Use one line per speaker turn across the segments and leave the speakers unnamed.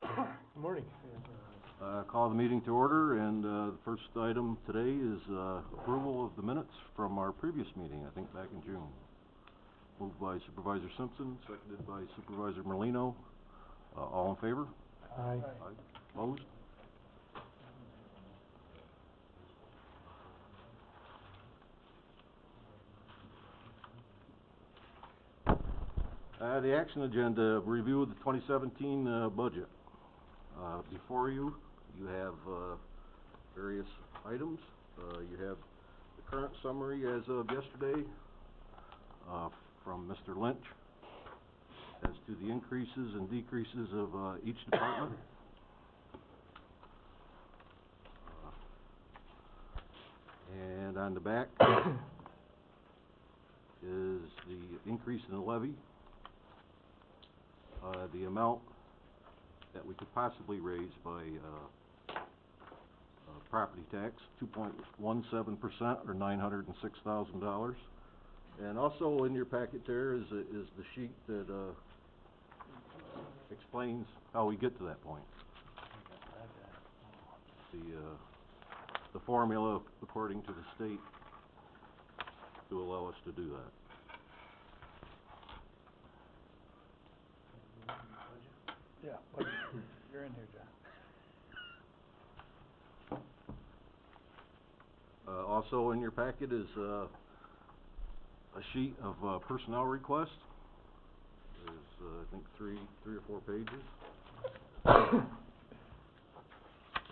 Good morning.
Call the meeting to order, and the first item today is approval of the minutes from our previous meeting, I think back in June. Moved by Supervisor Simpson, seconded by Supervisor Merlino. All in favor?
Aye.
Opposed? The action agenda, review of the 2017 budget. Before you, you have various items. You have the current summary as of yesterday from Mr. Lynch as to the increases and decreases of each department. And on the back is the increase in the levy, the amount that we could possibly raise by property tax, 2.17% or $906,000. And also in your packet there is the sheet that explains how we get to that point. The formula according to the state to allow us to do that.
Yeah, but you're in here, John.
Also in your packet is a sheet of personnel requests. There's I think three or four pages.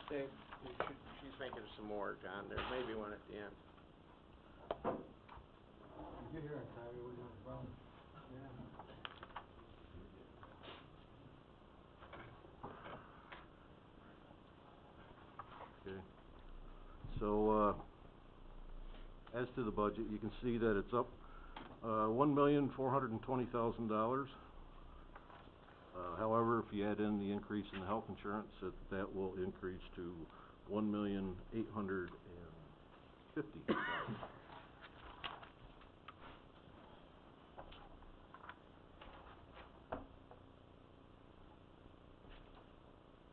She's making some more, John. There may be one at the end.
Did you hear it, Tommy? Was on the phone? Yeah.
Okay. So as to the budget, you can see that it's up $1,420,000. However, if you add in the increase in the health insurance, that will increase to $1,850,000.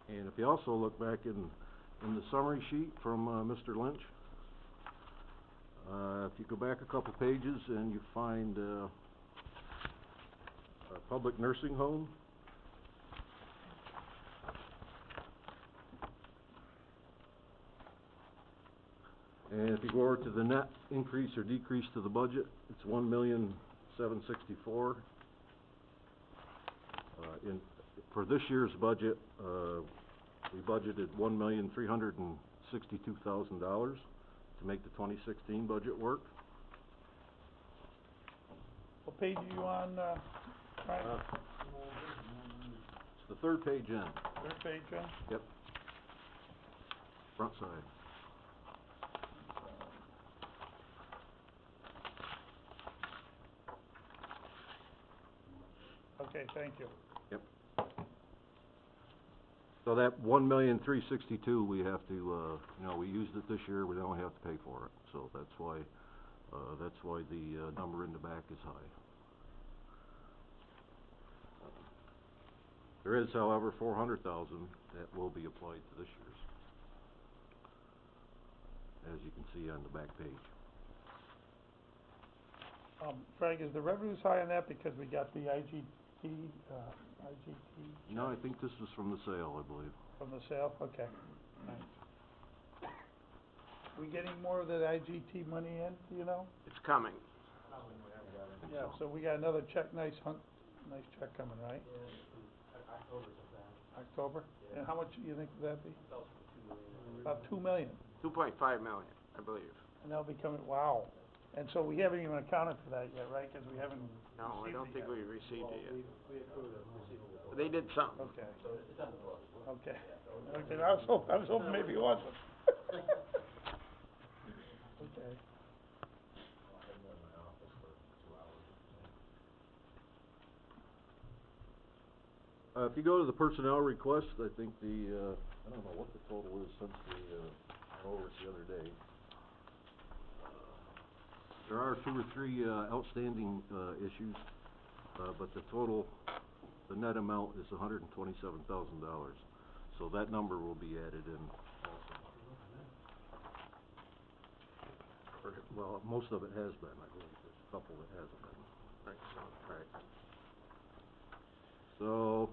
And if you also look back in the summary sheet from Mr. Lynch, if you go back a couple pages and you find a public nursing home, and if you go over to the net increase or decrease to the budget, it's $1,764,000. For this year's budget, we budgeted $1,362,000 to make the 2016 budget work.
What page are you on, Brian?
It's the third page in.
Third page in?
Yep. Front side.
Okay, thank you.
Yep. So that $1,362,000 we have to, we used it this year. We don't have to pay for it. So that's why the number in the back is high. There is, however, $400,000 that will be applied to this year's, as you can see on the back page.
Frank, is the revenues high on that because we got the IGT?
No, I think this was from the sale, I believe.
From the sale? Okay. Nice. We getting more of that IGT money in, do you know?
It's coming.
Yeah, so we got another check, nice check coming, right?
Yeah, October sometime.
October?
Yeah.
And how much do you think that'd be?
About $2 million.
About $2 million.
2.5 million, I believe.
And that'll be coming, wow. And so we haven't even accounted for that yet, right? Because we haven't
No, I don't think we received it yet.
We accrued a receivable.
They did something.
Okay,
So it's on the books.
okay. Okay, I was hoping maybe it wasn't. Okay.
I've been in my office for 2 hours.
If you go to the personnel request, I think I don't know what the total is since we went over it the other day. There are 2 or 3 outstanding issues, but the total the net amount is $127,000. So that number will be added in also. Well, most of it has been, I believe. There's a couple that hasn't been.
Right, so, right.
So,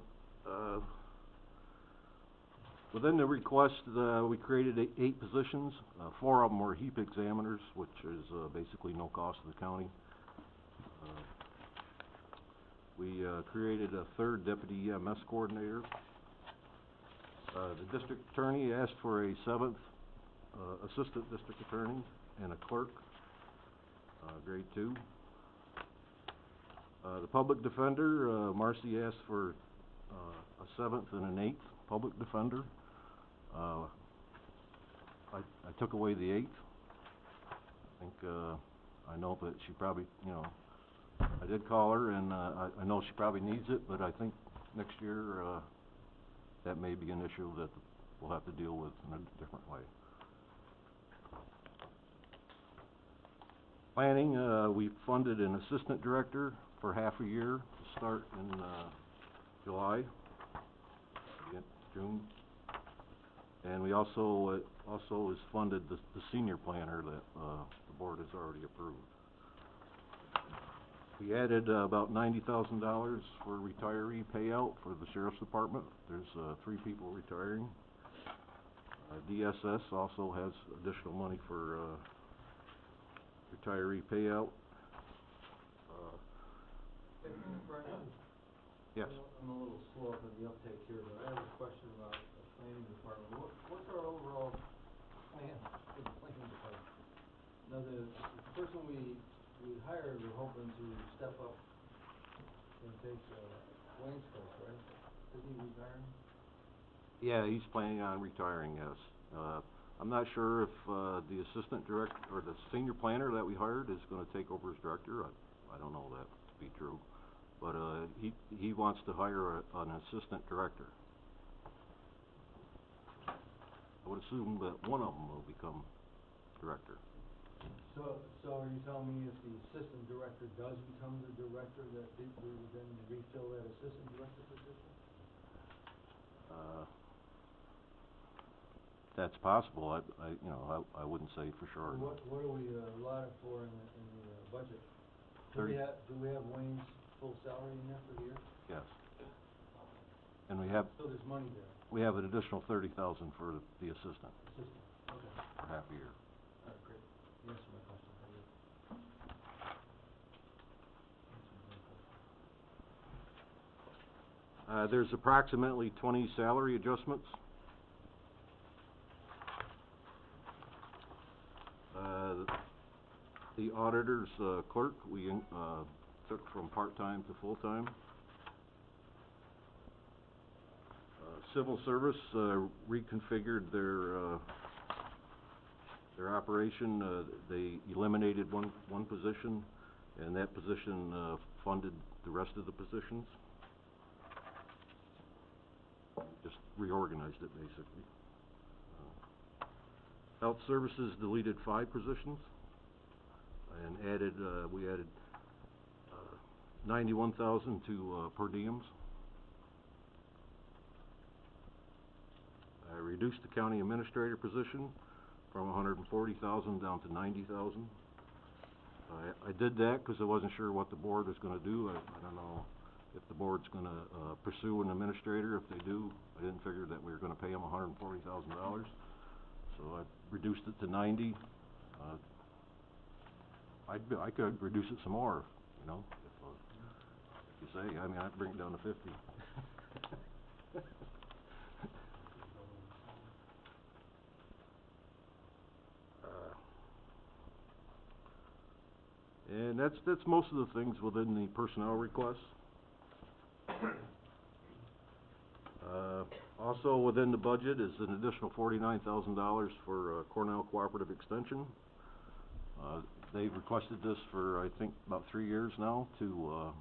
within the request, we created 8 positions. 4 of them were heap examiners, which is basically no cost to the county. We created a 3rd deputy EMS coordinator. The district attorney asked for a 7th assistant district attorney and a clerk, grade 2. The public defender, Marcy asked for a 7th and an 8th public defender. I took away the 8th. I think, I know that she probably, you know, I did call her, and I know she probably needs it, but I think next year that may be an issue that we'll have to deal with in a different way. Planning, we funded an assistant director for half a year to start in July, June. And we also is funded the senior planner that the board has already approved. We added about $90,000 for retiree payout for the sheriff's department. There's 3 people retiring. DSS also has additional money for retiree payout.
Brian,
Yes.
I'm a little slow up on the uptake here, but I have a question about the planning department. What's our overall plan for the planning department? Now, the person we hired, we're hoping to step up and take Wayne's place, right? Isn't he retiring?
Yeah, he's planning on retiring, yes. I'm not sure if the assistant director or the senior planner that we hired is going to take over as director. I don't know that to be true. But he wants to hire an assistant director. I would assume that one of them will become director.
So are you telling me if the assistant director does become the director, that we would then refill that assistant director position?
That's possible. I wouldn't say for sure.
What are we allotted for in the budget? Do we have Wayne's full salary in there for the year?
Yes. And we have.
So there's money there.
We have an additional $30,000 for the assistant.
Assistant, okay.
For half a year.
All right, great. You answered my question, thank you.
There's approximately 20 salary adjustments. The auditor's clerk, we took from part-time to full-time. Civil service reconfigured their operation. They eliminated one position, and that position funded the rest of the positions. Just reorganized it, basically. Health services deleted 5 positions and added, we added $91,000 to per diems. I reduced the county administrator position from $140,000 down to $90,000. I did that because I wasn't sure what the board was going to do. I don't know if the board's going to pursue an administrator. If they do, I didn't figure that we were going to pay them $140,000. So I reduced it to 90. I could reduce it some more, you know, if you say. I mean, I'd bring it down to 50. And that's most of the things within the personnel requests. Also within the budget is an additional $49,000 for Cornell Cooperative Extension. They've requested this for, I think, about 3 years now to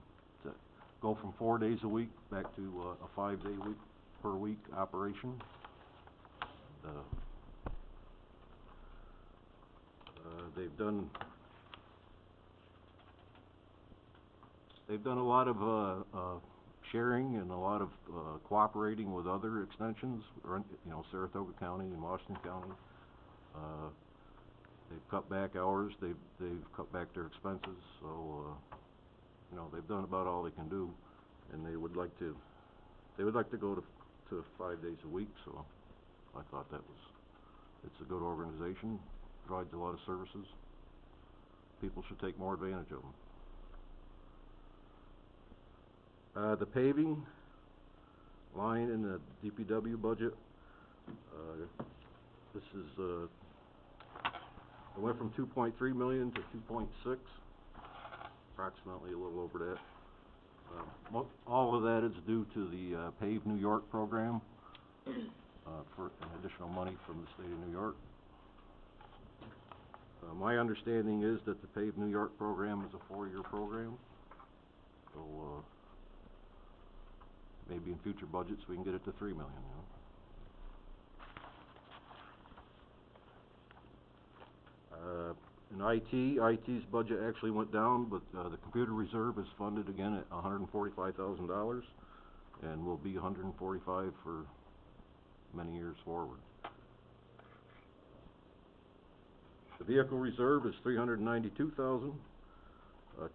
go from 4 days a week back to a 5-day per week operation. They've done a lot of sharing and a lot of, cooperating with other extensions, or, Saratoga County and Washington County. They've cut back hours, they've cut back their expenses, so, they've done about all they can do, and they would like to go to 5 days a week, so I thought it's a good organization, provides a lot of services. People should take more advantage of them. The paving line in the DPW budget, this is, it went from 2.3 million to 2.6, approximately a little over that. All of that is due to the Pave New York program, for an additional money from the state of New York. My understanding is that the Pave New York program is a 4-year program, so maybe in future budgets we can get it to 3 million. In IT's budget actually went down, but the computer reserve is funded again at $145,000, and will be $145 for many years forward. The vehicle reserve is $392,000.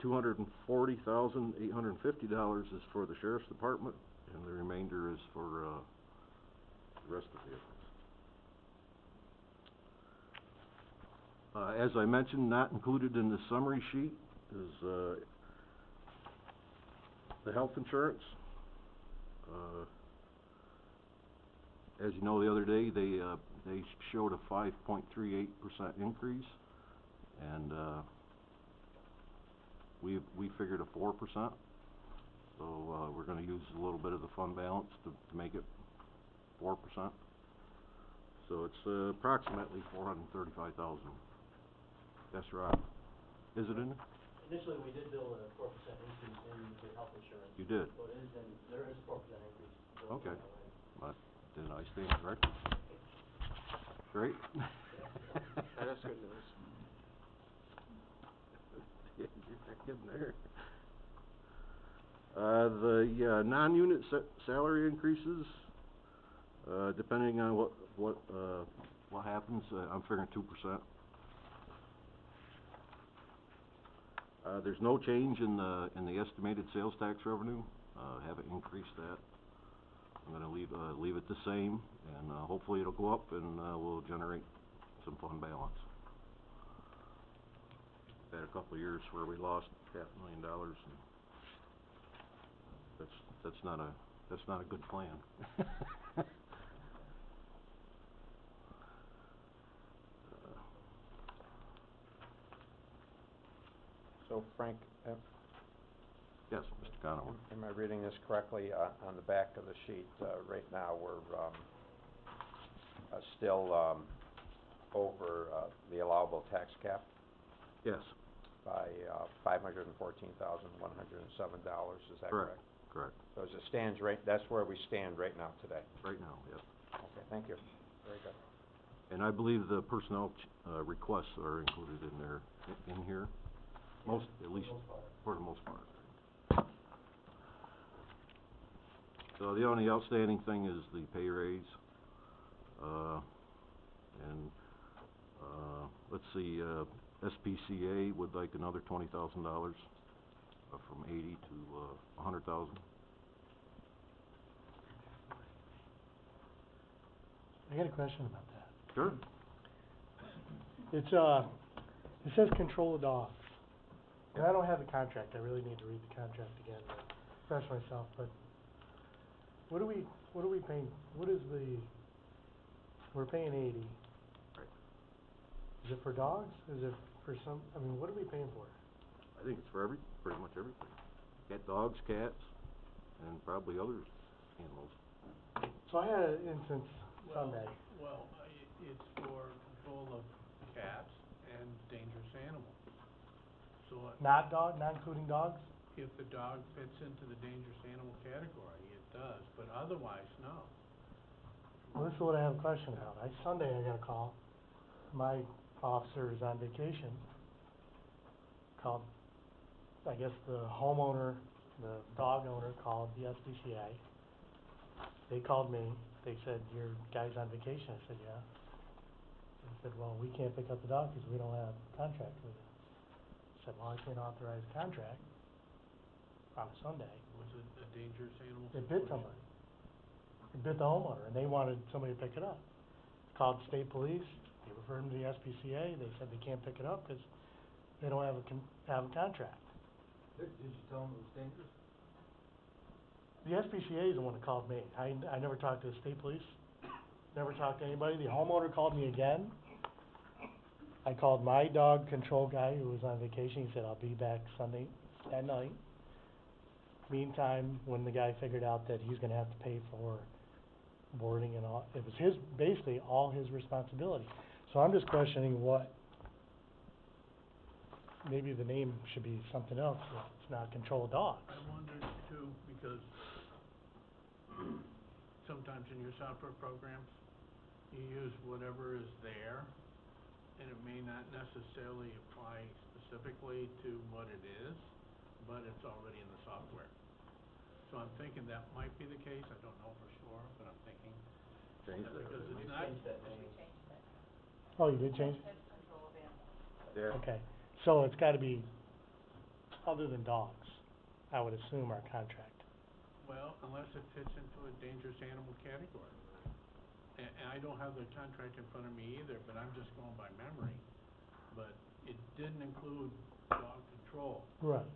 $240,850 is for the sheriff's department, and the remainder is for the rest of the vehicles. As I mentioned, not included in the summary sheet is the health insurance. As you know, the other day they showed a 5.38% increase, and we figured a 4%. So we're going to use a little bit of the fund balance to make it 4%. So it's approximately $435,000. Yes, Rob. Is it in there?
Initially, we did bill a 4% increase in the health insurance.
You did?
So it is, and there is a 4% increase.
Okay. But did I stand corrected? Great.
That is good news.
Yeah, you're getting there. The non-unit salary increases, depending on what happens, I'm figuring 2%. There's no change in the estimated sales tax revenue. Haven't increased that. I'm going to leave it the same, and hopefully it'll go up, and we'll generate some fund balance. Had a couple of years where we lost $500,000, and that's not a good plan.
So Frank,
Yes, Mr. Conover.
am I reading this correctly? On the back of the sheet, right now, we're still over the allowable tax cap
Yes.
by $514,107. Is that correct?
Correct.
So as it stands that's where we stand right now today?
Right now, yep.
Okay, thank you. Very good.
And I believe the personnel requests are included in there, in here. At least for the most part. So the only outstanding thing is the pay raise. Let's see, SPCA would like another $20,000, from 80 to 100,000.
I got a question about that.
Sure.
It says control the dogs. And I don't have the contract, I really need to read the contract again to refresh myself, but what are we paying, we're paying 80.
Right.
Is it for dogs? Is it for what are we paying for?
I think it's for pretty much everything. Dogs, cats, and probably other animals.
So I had an instance Sunday.
Well, it's for control of cats and dangerous animals. So
Not including dogs?
if the dog fits into the dangerous animal category, it does, but otherwise, no.
Well, this is what I have a question about. Sunday I got a call. My officer is on vacation. Called, I guess the homeowner the dog owner called the SPCA. They called me, they said, your guy's on vacation. I said, yeah. They said, well, we can't pick up the dog because we don't have a contract with you. I said, well, I can't authorize a contract on a Sunday.
Was it a dangerous animal
It bit
situation?
somebody. It bit the homeowner, and they wanted somebody to pick it up. Called the state police, they referred them to the SPCA, they said they can't pick it up because they don't have a contract.
Did you tell them it was dangerous?
The SPCA is the one that called me. I never talked to the state police, never talked to anybody. The homeowner called me again. I called my dog control guy who was on vacation. He said, I'll be back Sunday at night. Meantime, when the guy figured out that he's gonna have to pay for boarding and all, it was basically all his responsibility. So I'm just questioning what, maybe the name should be something else, if it's not control of dogs.
I wondered too, because sometimes in your software programs, you use whatever is there, and it may not necessarily apply specifically to what it is, but it's already in the software. So I'm thinking that might be the case. I don't know for sure, but I'm thinking
Change
that
that.
because
We
it's not.
changed that name.
Oh, you did change it?
It's control of animals.
Yeah.
Okay, so it's gotta be other than dogs, I would assume, our contract.
Well, unless it fits into a dangerous animal category. And I don't have the contract in front of me either, but I'm just going by memory. But it didn't include dog control,
Right.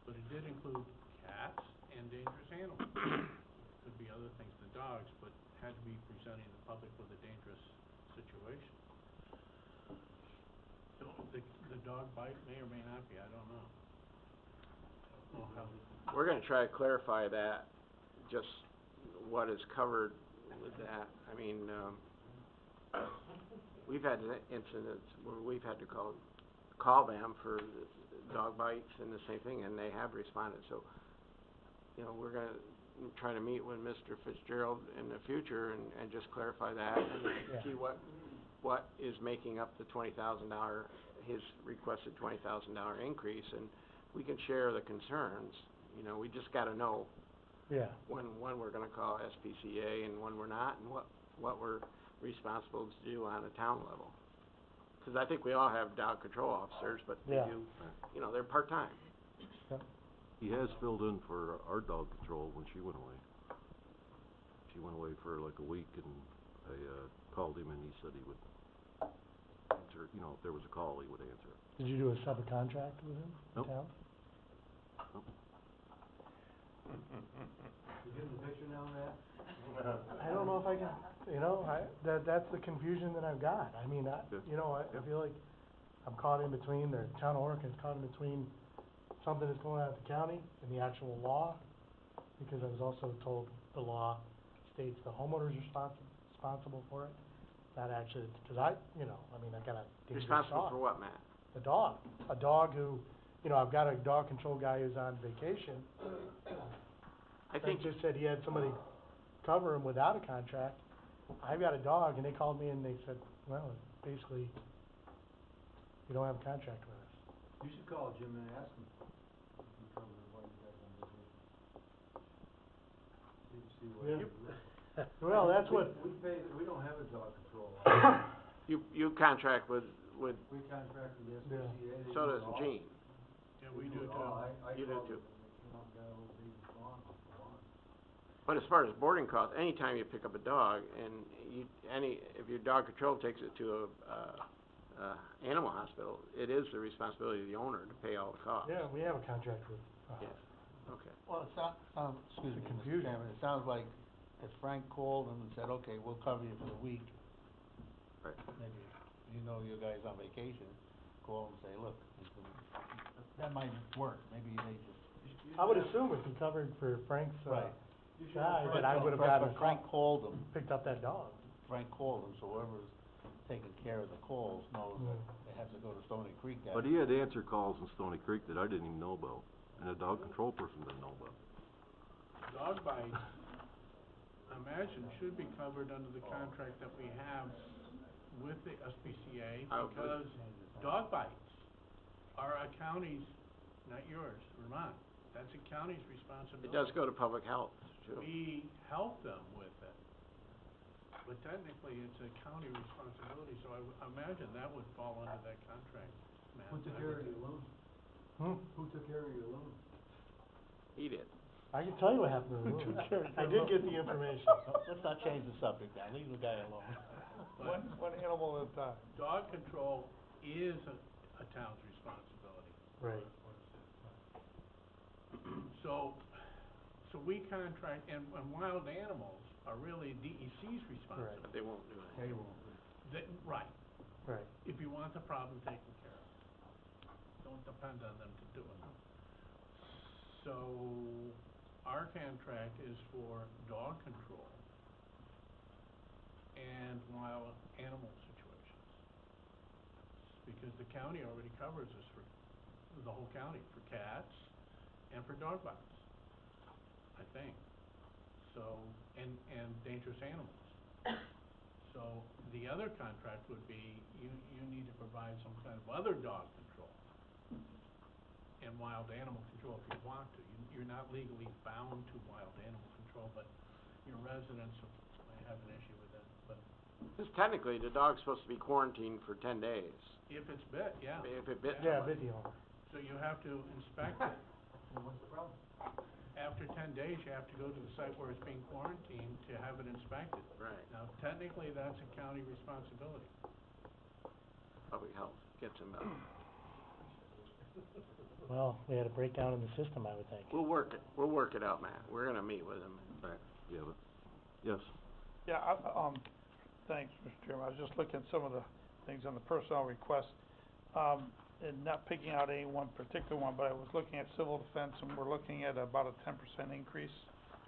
but it did include cats and dangerous animals. Could be other things than dogs, but had to be presenting the public with a dangerous situation. So the dog bite may or may not be, I don't know. I don't know how
We're gonna try to clarify that, just what is covered with that. I mean, we've had incidents where we've had to call them for dog bites and the same thing, and they have responded. So, you know, we're gonna try to meet with Mr. Fitzgerald in the future and just clarify that and
Yeah.
see what is making up the $20,000, his requested $20,000 increase, and we can share the concerns. You know, we just gotta know
Yeah,
when we're gonna call SPCA and when we're not, and what we're responsible to do on a town level. 'Cause I think we all have dog control officers, but they
Yeah.
do, you know, they're part-time.
He has filled in for our dog control when she went away. She went away for like a week, and I called him, and he said he would answer, you know, if there was a call, he would answer it.
did you do a separate contract with him, in
Nope.
town?
Nope.
You getting the picture now, Matt?
I don't know if I can, you know, that's the confusion that I've got. I mean,
Yeah.
you know, I feel like I'm caught in between, the town of Oregon's caught in between something that's going on at the county and the actual law, because I was also told the law states the homeowner's responsible for it, not actually, because I mean, I got a dangerous dog.
Responsible for what, Matt?
A dog who, you know, I've got a dog control guy who's on vacation.
I think,
Frank just said he had somebody cover him without a contract. I've got a dog, and they called me and they said, well, basically, you don't have a contract with us.
You should call Jim and ask him if he covers while you guys on vacation. See what
Yeah.
he does.
Well, that's what,
We don't have a dog control.
you contract with,
We contract with the SPCA. they
so
do
does
it all.
Gene.
Yeah,
They
we do
it
too.
all. I
You do
called
too.
them, and they came out and got a little baby fawn.
But as far as boarding costs, anytime you pick up a dog and if your dog control takes it to a animal hospital, it is the responsibility of the owner to pay all the costs.
yeah, we have a contract with,
Yeah. Okay.
Well, it sounds, excuse me, Mr.
Confusion.
Chairman, it sounds like if Frank called them and said, okay, we'll cover you for the week,
Right.
maybe, you know your guy's on vacation, call and say, look, that might work, maybe they just.
I would assume it'd be covered for Frank's,
Right.
guy,
But
that I
no,
would've
Frank-
gotten a
but Frank
call,
called them,
picked up that dog.
Frank called them, so whoever's taking care of the calls knows that they have to go to Stony Creek.
But he had to answer calls in Stony Creek that I didn't even know about, and a dog control person didn't know about.
Dog bites, I imagine, should be covered under the contract that we have with the SPCA,
I would-
because dog bites are a county's, not yours, Vermont, That's a county's responsibility.
It does go to public health, too.
We help them with it, but technically it's a county responsibility, so I imagine that would fall under that contract, Matt.
Who took
I
care
would
of your
think.
loan?
Hmm?
Who took care of your loan?
He did.
I can tell you what happened to the room. I did get the information.
Let's not change the subject now, leave the guy alone.
But
One animal at a time.
dog control is a town's responsibility.
Right.
So we contract, and wild animals are really DEC's responsibility.
But they won't do anything.
They won't.
Right,
Right.
if you want the problem taken care of. Don't depend on them to do it. So, our contract is for dog control and wild animal situations. Because the county already covers us for, the whole county, for cats and for dog bites, I think. So, and dangerous animals. So, the other contract would be, you need to provide some kind of other dog control and wild animal control if you want to. You're not legally bound to wild animal control, but your residents might have an issue with that, but
Because technically, the dog's supposed to be quarantined for 10 days.
if it's bit, yeah.
If it bit
Yeah,
somebody.
video.
So you have to inspect it.
Well, what's the problem?
After 10 days, you have to go to the site where it's being quarantined to have it inspected.
Right.
Now, technically, that's a county responsibility.
Public health gets them out.
Well, we had a breakdown in the system, I would think.
We'll work it out, Matt. We're gonna meet with them.
Right, yeah, but, yes.
Yeah, thanks, Mr. Chairman. I was just looking at some of the things on the personnel request, and not picking out any one particular one, but I was looking at civil defense, and we're looking at about a 10% increase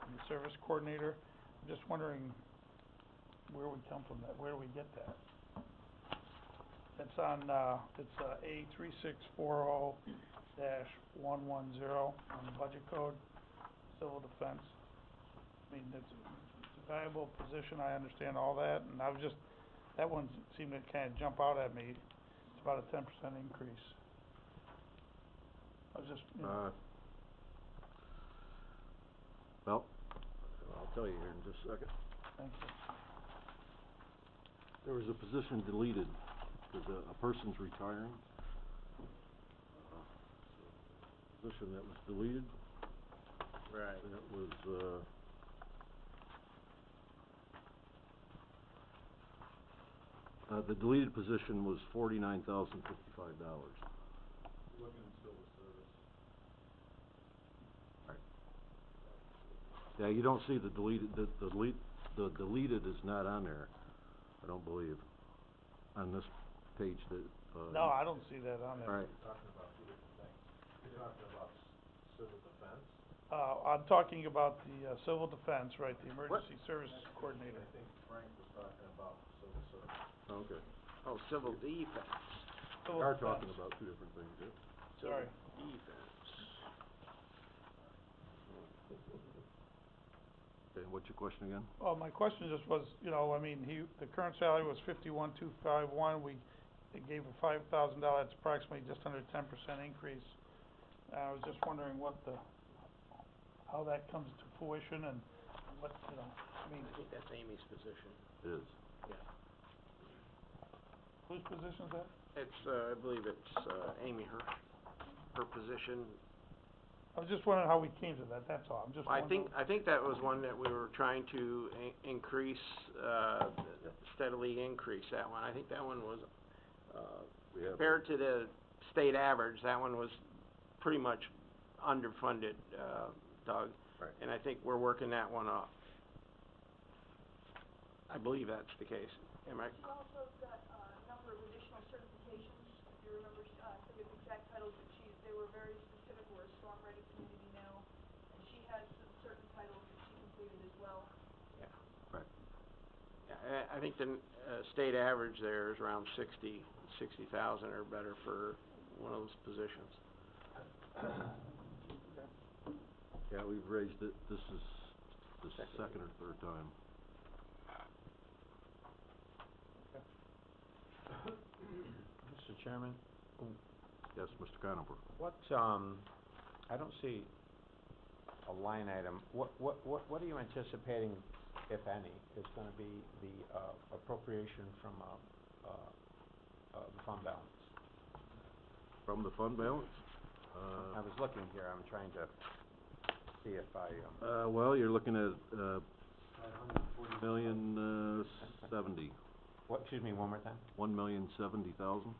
in the service coordinator. I'm just wondering where we come from that, where do we get that? It's on, it's A3640-110 on the budget code, civil defense. I mean, it's a valuable position, I understand all that, and I was just, that one seemed to kind of jump out at me. It's about a 10% increase. I was just,
Well, I'll tell you here in just a second.
thank you.
There was a position deleted, because a person's retiring. Position that was deleted,
Right.
that was, the deleted position was $49,055.
Looking in civil service.
Yeah, you don't see the deleted, the deleted is not on there, I don't believe, on this page that,
No, I don't see that on there.
Right.
You're talking about two different things. You're talking about civil defense.
I'm talking about the, civil defense, right, the emergency service coordinator.
I think Frank was talking about civil service.
Okay.
Oh, civil defense.
Civil
We are
defense.
talking about two different things, yeah.
Sorry.
Defense.
Okay, what's your question again?
Well, my question just was, you know, I mean, the current salary was 51,251, we gave a $5,000, that's approximately just under 10% increase. I was just wondering how that comes to fruition and what, you know, I mean,
I think that's Amy's position.
It is.
Yeah.
whose position is that?
It's, I believe it's, Amy, her position.
I was just wondering how we came to that, that's all, I'm just
I
wondering.
think that was one that we were trying to increase, steadily increase that one. I think that one was,
We have.
compared to the state average, that one was pretty much underfunded, Doug.
Right.
And I think we're working that one up. I believe that's the case. Am I?
She also got a number of additional certifications, if you remember, I forget the exact titles, but they were very specific. We're a storm-ready community now, and she has some certain titles that she completed as well.
Yeah.
Right.
Yeah, I think the, state average there is around 60,000 or better for one of those positions.
Yeah, we've raised it, this is the second or third time.
Mr. Chairman,
Yes, Mr. Conover.
what, I don't see
a line item, what are you anticipating, if any, is gonna be the, appropriation from, the fund balance?
From the fund balance,
I was looking here, I'm trying to see if I,
well, you're looking at,
540.
million, 70,
what, excuse me, one more time?
1,070,000.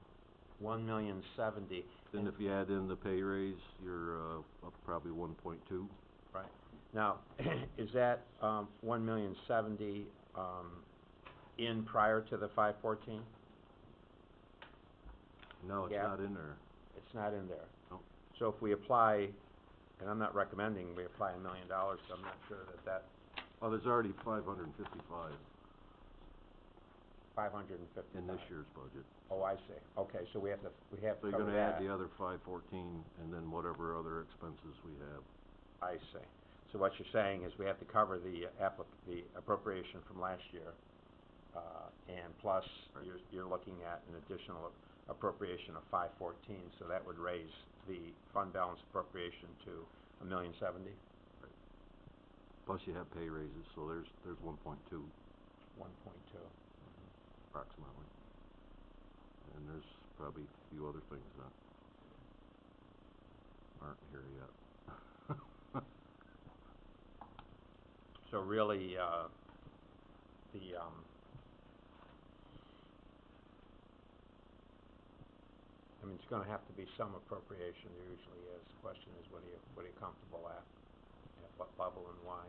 1,070,000.
Then if you add in the pay raise, you're, up probably 1.2.
Right. Now, is that, 1,070,000, in prior to the 514?
No, it's
Yeah.
not in there.
It's not in there.
No.
So if we apply, and I'm not recommending we apply $1 million, so I'm not sure that
Oh, there's already 555
550.
in this year's budget.
Oh, I see. Okay, so we have to
So you're
cover
gonna add
that.
the other 514 and then whatever other expenses we have.
I see. So what you're saying is we have to cover the appropriation from last year, and plus
Right.
you're looking at an additional appropriation of 514, so that would raise the fund balance appropriation to 1,070,000.
Plus you have pay raises, so there's 1.2
1.2.
approximately. And there's probably a few other things that aren't here yet.
So really, I mean, it's gonna have to be some appropriation, there usually is. The question is, what are you comfortable at what level and why?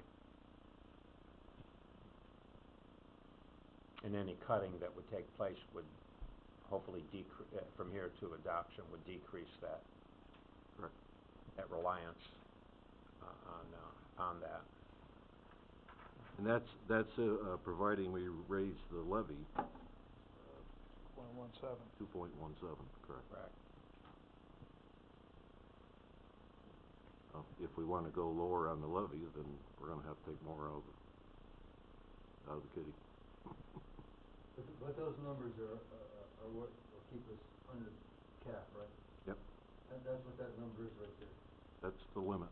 And any cutting that would take place would hopefully from here to adoption, would decrease that.
Correct.
That reliance, on that.
And that's providing we raise the levy,
2.17.
2.17, correct.
Correct.
If we wanna go lower on the levy, then we're gonna have to take more out of the kitty.
But those numbers are what will keep us under cap, right?
Yep,
That's what that number is right there.
that's the limit.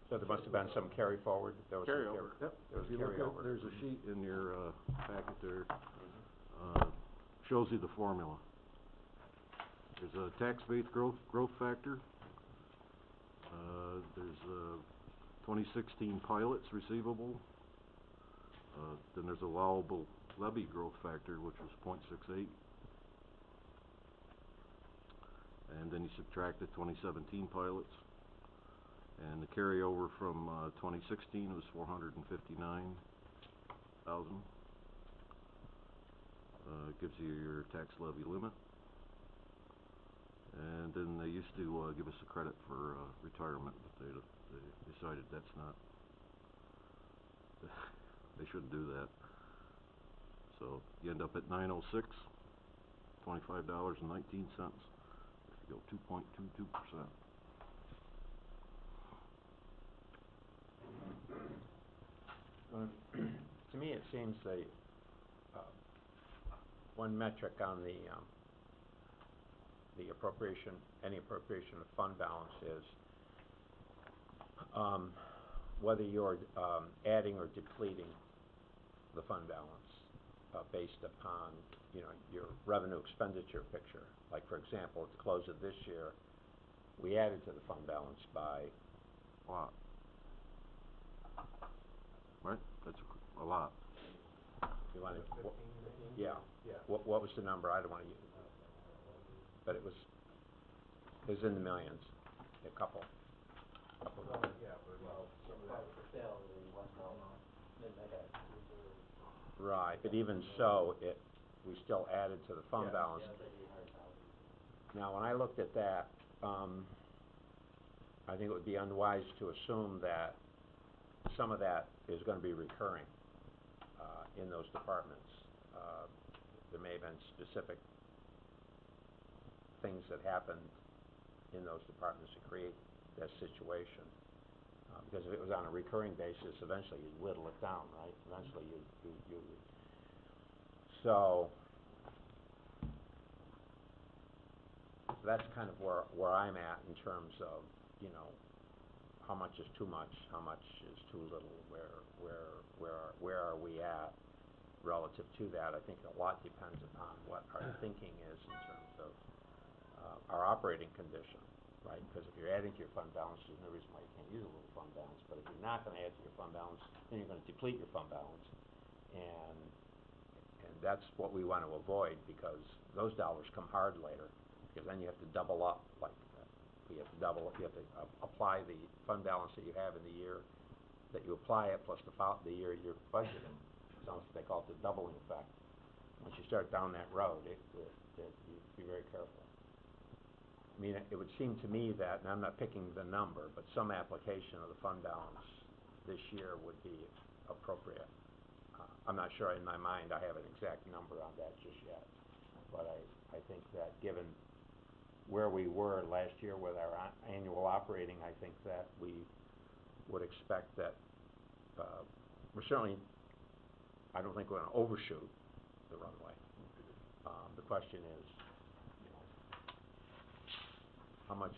So there must have been some carry forward, there was some
Carryover. Yep,
there was
if you look
carryover.
at, there's a sheet in your, packet there, shows you the formula. There's a tax-based growth factor. There's a 2016 pilots receivable. Then there's allowable levy growth factor, which was 0.68. And then you subtract the 2017 pilots. And the carryover from 2016 was 459,000. Gives you your tax levy limit. And then they used to give us a credit for retirement, but they decided that's not. They shouldn't do that. So you end up at 906, $25.19. If you go 2.22%.
To me, it seems one metric on the appropriation, any appropriation of fund balance is whether you're adding or depleting the fund balance based upon, your revenue expenditure picture. Like, for example, at the close of this year, we added to the fund balance by
A lot. Right? That's a lot.
You wanted,
15,
yeah.
Yeah.
What was the number? I don't wanna use, but it was in the millions, a couple.
Well, yeah, but some of that for sale, the West Mountain, Midnight Reserve.
Right, but even so, we still added to the fund balance.
Yeah, it's like 800,000.
Now, when I looked at that, I think it would be unwise to assume that some of that is gonna be recurring, in those departments. There may have been specific things that happened in those departments to create that situation. Because if it was on a recurring basis, eventually you'd whittle it down, right? Eventually so, that's kind of where I'm at in terms of, you know, how much is too much, how much is too little, where are we at relative to that. I think a lot depends upon what our thinking is in terms of our operating condition, right? Because if you're adding to your fund balance, there's no reason why you can't use a little fund balance. But if you're not going to add to your fund balance, then you're going to deplete your fund balance, and that's what we want to avoid, because those dollars come hard later, because then you have to double up, like you have to apply the fund balance that you have in the year that you apply it plus the year you're budgeting. It's almost, they call it the doubling effect. Once you start down that road, you be very careful. I mean, it would seem to me that, and I'm not picking the number, but some application of the fund balance this year would be appropriate. I'm not sure in my mind I have an exact number on that just yet, but I think that given where we were last year with our annual operating, I think that we would expect that we're certainly, I don't think we're going to overshoot the runway. The question is, you know, how much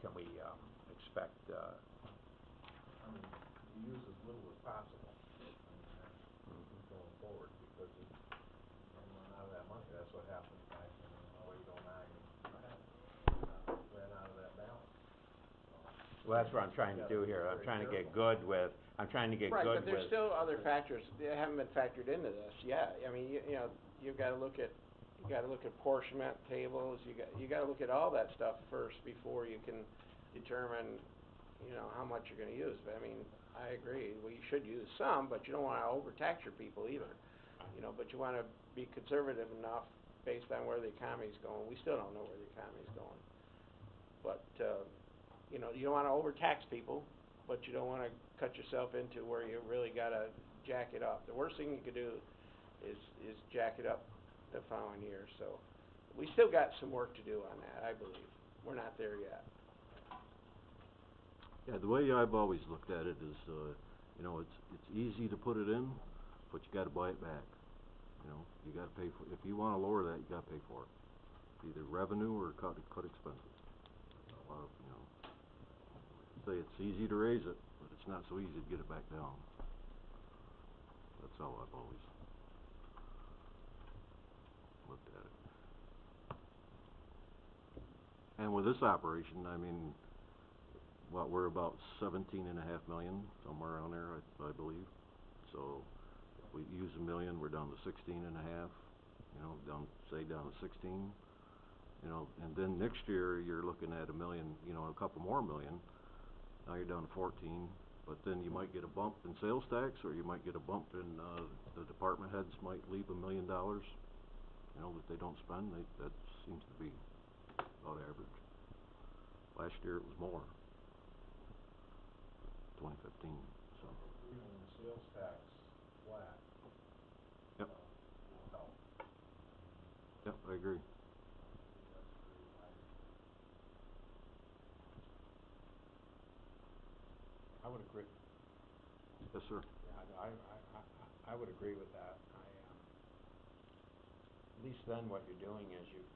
can we expect?
I mean, you use as little as possible. I mean, that's going forward, because if you don't run out of that money, that's what happened back in 08, 09, and 10. Ran out of that balance.
Well, that's what I'm trying to do here. I'm trying to get good with. Right, but there's still other factors that haven't been factored into this yet. I mean, you know, you've got to look at apportionment tables. You got to look at all that stuff first before you can determine, you know, how much you're going to use. But I mean, I agree. Well, you should use some, but you don't want to overtax your people either. You know, but you want to be conservative enough based on where the economy's going. We still don't know where the economy's going. But you know, you don't want to overtax people, but you don't want to cut yourself into where you really got to jack it up. The worst thing you could do is jack it up the following year. So we still got some work to do on that, I believe. We're not there yet.
Yeah, the way I've always looked at it is, you know, it's easy to put it in, but you got to buy it back. You know, you got to pay for. If you want to lower that, you got to pay for it. Either revenue or cut expenses. You know, say it's easy to raise it, but it's not so easy to get it back down. That's how I've always looked at it. And with this operation, I mean, we're about 17.5 million, somewhere around there, I believe. So if we use $1 million, we're down to 16.5. You know, down to 16. You know, and then next year you're looking at $1 million. You know, a couple more million. Now you're down to 14. But then you might get a bump in sales tax, or you might get a bump in the department heads might leave $1 million. You know, that they don't spend. That seems to be about average. Last year it was more. 2015. So.
Even the sales tax flat.
Yep.
Will help.
Yep, I agree.
That's pretty wide.
I would agree.
Yes, sir.
Yeah, I would agree with that. At least then what you're doing is you're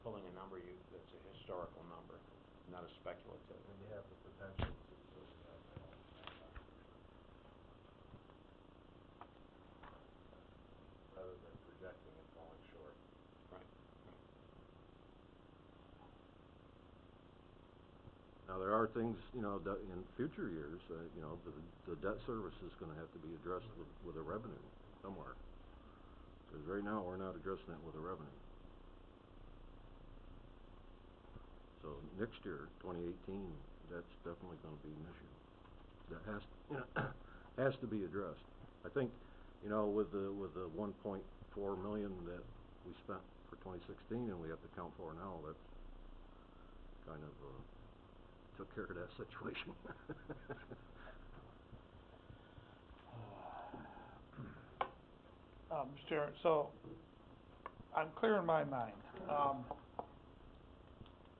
pulling a number that's a historical number, not a speculative.
And you have the potential to use that balance. Rather than projecting and falling short.
Right.
Now there are things, you know, that in future years, you know, the debt service is going to have to be addressed with a revenue somewhere. Because right now we're not addressing it with a revenue. So next year, 2018, that's definitely going to be an issue. That has to be addressed. I think, you know, with the 1.4 million that we spent for 2016 and we have to account for now, that's kind of took care of that situation.
Mr. Chair, so I'm clear in my mind.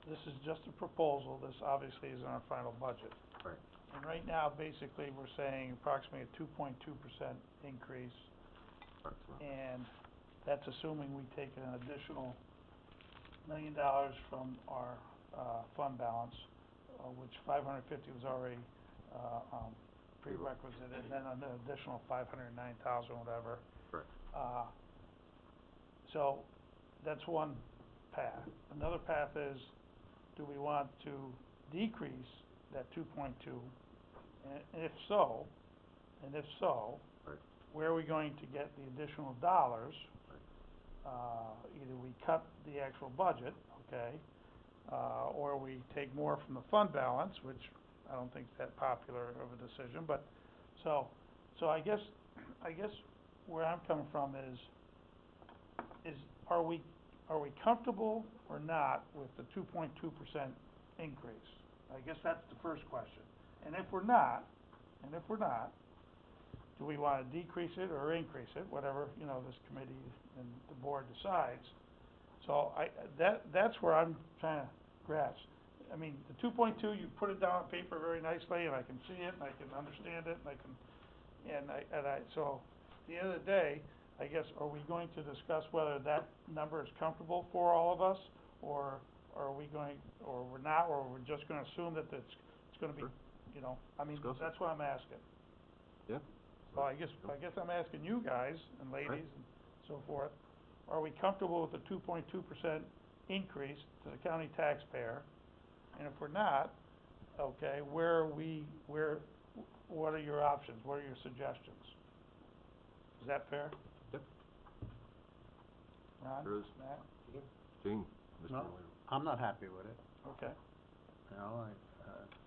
This is just a proposal. This obviously isn't our final budget.
Right.
And right now, basically, we're saying approximately a 2.2% increase.
Approximately.
And that's assuming we take an additional $1 million from our, fund balance, which 550 was already, prerequisite, and then an additional 509,000, whatever.
Correct.
So, that's one path. Another path is, do we want to decrease that 2.2? And if so,
Right.
where are we going to get the additional dollars? Either we cut the actual budget, okay, or we take more from the fund balance, which I don't think is that popular of a decision, but, so I guess where I'm coming from is are we comfortable or not with the 2.2% increase? I guess that's the first question. And if we're not, do we wanna decrease it or increase it, whatever, this committee and the board decides? So that's where I'm trying to grasp. I mean, the 2.2, you put it down on paper very nicely, and I can see it, and I can understand it, so, at the end of the day, I guess, are we going to discuss whether that number is comfortable for all of us, or are we going, or we're not, or we're just gonna assume that it's gonna be,
Sure.
I mean,
Discuss it.
that's what I'm asking.
Yeah.
So I guess I'm asking you guys and ladies
Right.
and so forth, are we comfortable with the 2.2% increase to the county taxpayer? And if we're not, okay, what are your options? What are your suggestions? Is that fair?
Yep.
Ron?
Sure is.
Matt?
Gene, Mr.
No,
Leader.
I'm not happy with it.
Okay.
You know,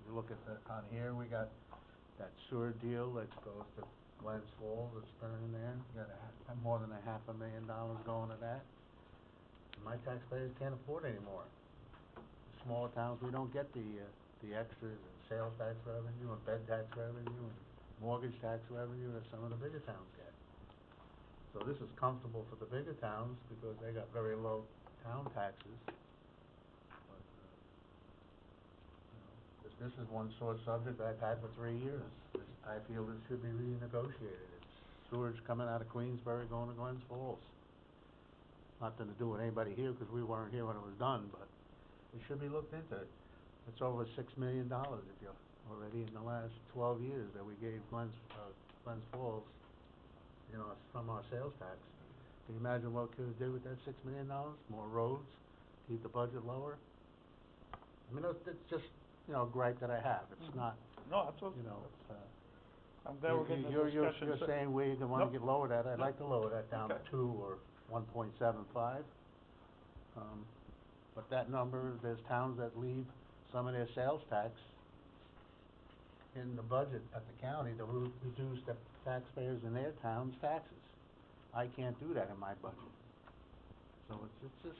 you look at on here, we got that sewer deal that goes to Glens Falls that's been in there. You got more than $500,000 going to that. My taxpayers can't afford anymore. The smaller towns, we don't get the extras and sales tax revenue and bed tax revenue and mortgage tax revenue that some of the bigger towns get. So this is comfortable for the bigger towns because they got very low town taxes. But, this is one sore subject I've had for 3 years. I feel this should be renegotiated. It's sewage coming out of Queensbury going to Glens Falls. Nothing to do with anybody here because we weren't here when it was done, but it should be looked into. It's over $6 million if you're already in the last 12 years that we gave Glens Falls, from our sales tax. Can you imagine what we could have did with that $6 million? More roads, keep the budget lower? I mean, it's just, a gripe that I have. It's not,
No, absolutely. I'm glad we're getting the discussion.
You're saying where you want to get lowered at. I'd like to lower that down to
Okay.
2 or 1.75. But that number, there's towns that leave some of their sales tax in the budget at the county to reduce the taxpayers in their town's taxes. I can't do that in my budget. So it's just,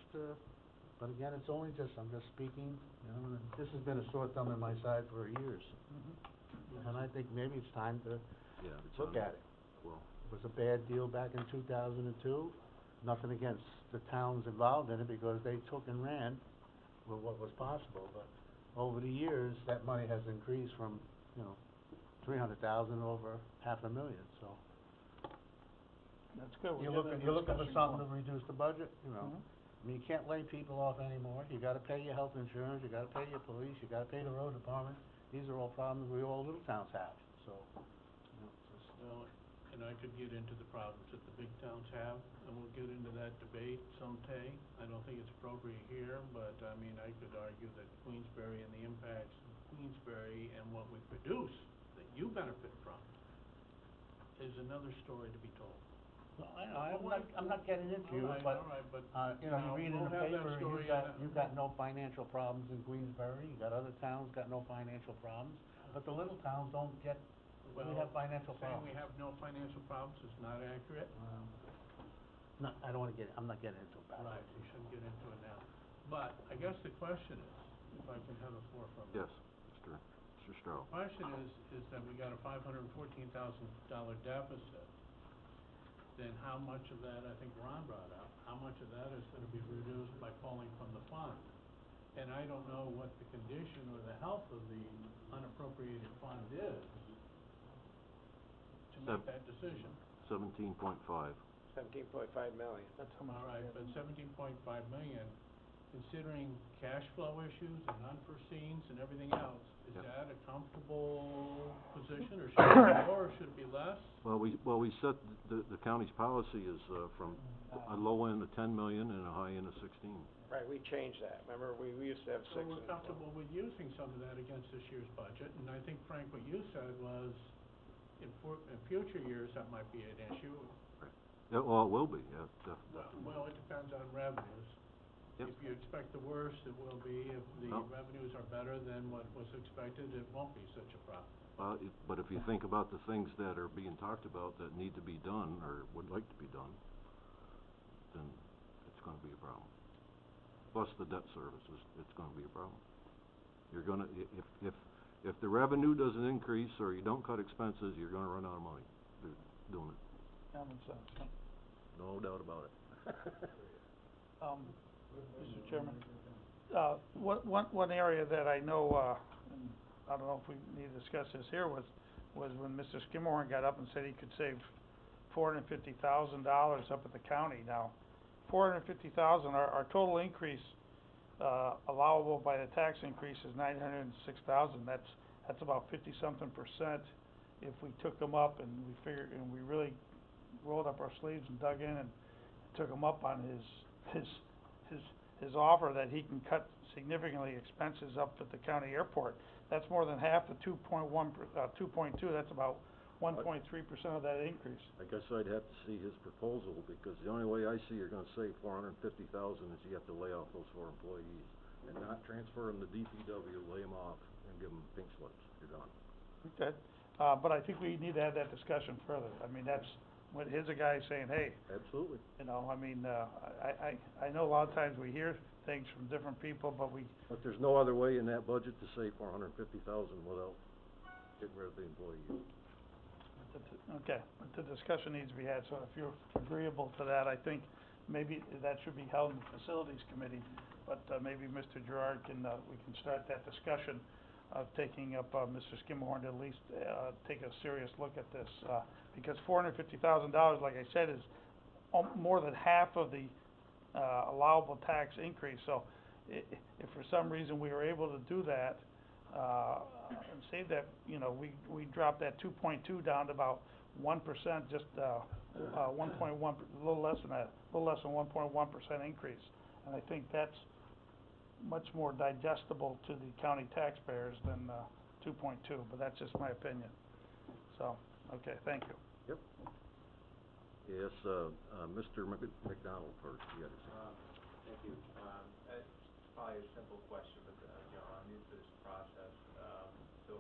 but again, I'm just speaking, this has been a sore thumb in my side for years. And I think maybe it's time to
Yeah, it's
look
on-
at it.
Well,
It was a bad deal back in 2002. Nothing against the towns involved in it because they took and ran with what was possible. But over the years, that money has increased from, 300,000 over $500,000. So
That's good. We're
you're
getting
looking
the
for
discussion
something to
going.
reduce the budget,
Mhm.
I mean, you can't lay people off anymore. You gotta pay your health insurance, you gotta pay your police, you gotta pay the road department. These are all problems all little towns have, so, just.
Well, and I could get into the problems that the big towns have, and we'll get into that debate someday. I don't think it's appropriate here, but, I mean, I could argue that Queensbury and the impacts of Queensbury and what we produce, that you benefit from, is another story to be told.
Well, I'm not getting into you, but,
All right, but,
you
now,
read in
we'll
the
have that
paper,
story
you've got no financial problems in Queensbury, you got other towns got no financial problems, but the little towns don't get, we have financial
saying
problems.
we have no financial problems is not accurate.
No, I'm not getting into it back.
Right, you shouldn't get into it now. But I guess the question is, if I can have the floor for a minute.
yes, Mr. Stroh.
The question is that we got a $514,000 deficit. Then how much of that, I think Ron brought up, how much of that is gonna be reduced by pulling from the fund? And I don't know what the condition or the health of the unappropriated fund is to make that decision.
17.5.
17.5 million.
That's how much.
All right, but 17.5 million considering cash flow issues and unforeseens and everything else, is
Yep.
that a comfortable position, or should it be more, or should it be less?
Well, we set, the county's policy is, from a low end of 10 million and a high end of 16.
Right, we changed that, remember, we used to have
So
6
we're
and
comfortable with using some of that against this year's budget, and I think, Frank, what you said was, in future years, that might be an issue.
Yeah, well, it will be, yeah, definitely.
Well, it depends on revenues.
Yep.
If you expect the worst, it will be. If the
No.
revenues are better than what was expected, it won't be such a problem.
But if you think about the things that are being talked about that need to be done, or would like to be done, then it's gonna be a problem. Plus the debt services, it's gonna be a problem. You're gonna, if the revenue doesn't increase, or you don't cut expenses, you're gonna run out of money doing it.
Common sense, yeah.
No doubt about it.
Mr. Chairman, one area that I know, and I don't know if we need to discuss this here, was when Mr. Skimmerhorn got up and said he could save $450,000 up at the county. Now, $450,000, our total increase, allowable by the tax increase is $906,000. That's about 50-something% if we took them up and we figured, and we really rolled up our sleeves and dug in and took him up on his offer that he can cut significantly expenses up at the county airport. That's more than half the 2.2, that's about 1.3% of that increase.
I guess I'd have to see his proposal, because the only way I see you're gonna save $450,000 is you have to lay off those 4 employees and not transfer them to DPW, lay them off and give them pink slips. You're done.
Okay, but I think we need to have that discussion further. I mean, that's, here's a guy saying, hey,
Absolutely.
you know, I mean, I know a lot of times we hear things from different people, but
But there's no other way in that budget to save $450,000 without getting rid of the employees.
okay, but the discussion needs to be had, so if you're agreeable to that, I think maybe that should be held in the facilities committee, but maybe Mr. Gerard can, we can start that discussion of taking up Mr. Skimmerhorn to at least take a serious look at this, because $450,000, like I said, is more than half of the allowable tax increase. So if for some reason we were able to do that and save that, you know, we dropped that 2.2 down to about 1%, just 1.1, a little less than that, a little less than 1.1% increase, and I think that's much more digestible to the county taxpayers than 2.2, but that's just my opinion. So, okay, thank you.
Yep. Yes, Mr. McDonald first, you had to say.
Thank you. It's probably a simple question, but, you know, I'm new to this process. So,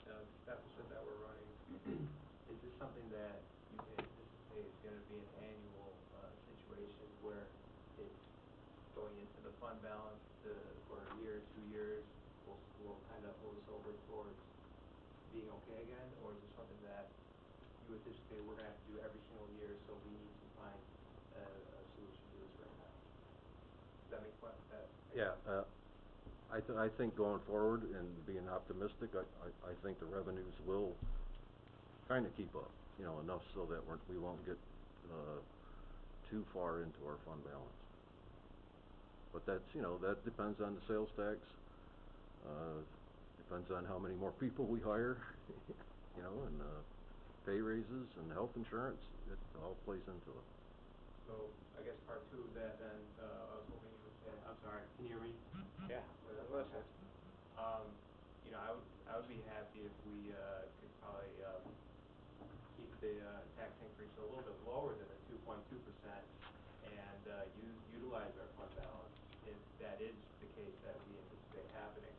the deficit that we're running, is this something that you can anticipate is gonna be an annual, situation where it's going into the fund balance for a year, 2 years, will kind of hold us over towards being okay again? Or is it something that you anticipate we're gonna have to do every single year, so we need to find a solution to this right now? Does that make that?
Yeah, I think going forward and being optimistic, I think the revenues will kind of keep up, you know, enough so that we won't get too far into our fund balance. But that's, you know, that depends on the sales tax, depends on how many more people we hire, you know, and pay raises and health insurance, it all plays into it.
So, I guess part 2 of that then, I was hoping you would say, I'm sorry, can you hear me?
Yeah, listen.
You know, I would be happy if we could probably keep the tax increase a little bit lower than the 2.2% and utilize our fund balance if that is the case that we anticipate happening.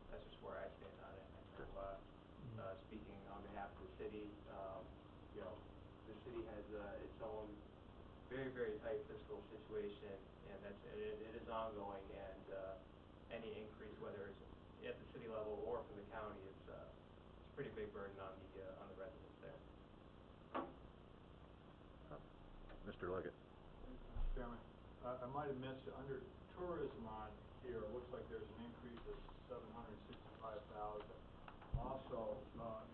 That's just where I stand on it. I know, speaking on behalf of the city, you know, the city has its own very, very tight fiscal situation, and it is ongoing, and any increase, whether it's at the city level or from the county, it's a pretty big burden on the residents there.
Mr. Leggett.
Mr. Chairman, I might have missed it. Under tourism on here, it looks like there's an increase of $765,000. Also,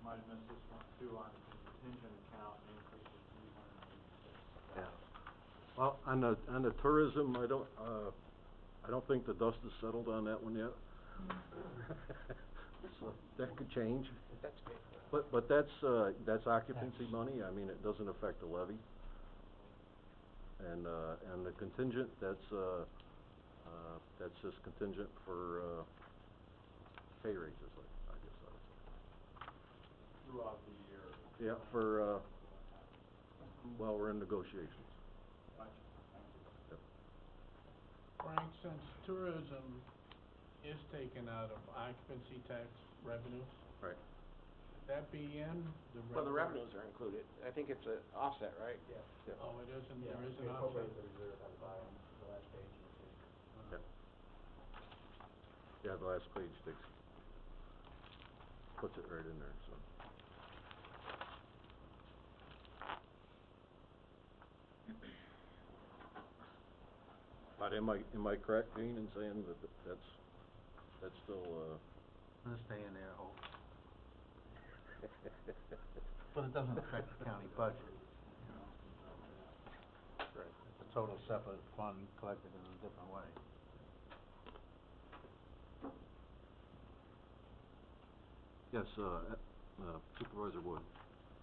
might have missed this one too, on the contingent account, an increase of $386,000.
Yeah. Well, on the tourism, I don't think the dust has settled on that one yet. So, that could change.
That's good.
But that's occupancy money, I mean, it doesn't affect the levy. And the contingent, that's just contingent for, pay raises, I guess I would say.
Throughout the year.
Yeah, for, well, we're in negotiations.
Gotcha, thank you.
Yep.
Frank, since tourism is taken out of occupancy tax revenues,
Right.
would that be in the revenue?
Well, the revenues are included. I think it's an offset, right?
Yeah.
Yeah.
Oh, it isn't,
Yeah,
there is
we
an offset?
appropriated the reserve on the bottom, the last page, you'll see.
Yep. Yeah, the last page puts it right in there, so. But am I correct, Gene, in saying that that's still,
Gonna stay in there, hope. But it doesn't affect the county budget, you know.
Right.
It's a total separate fund collected in a different way.
yes, Supervisor Wood.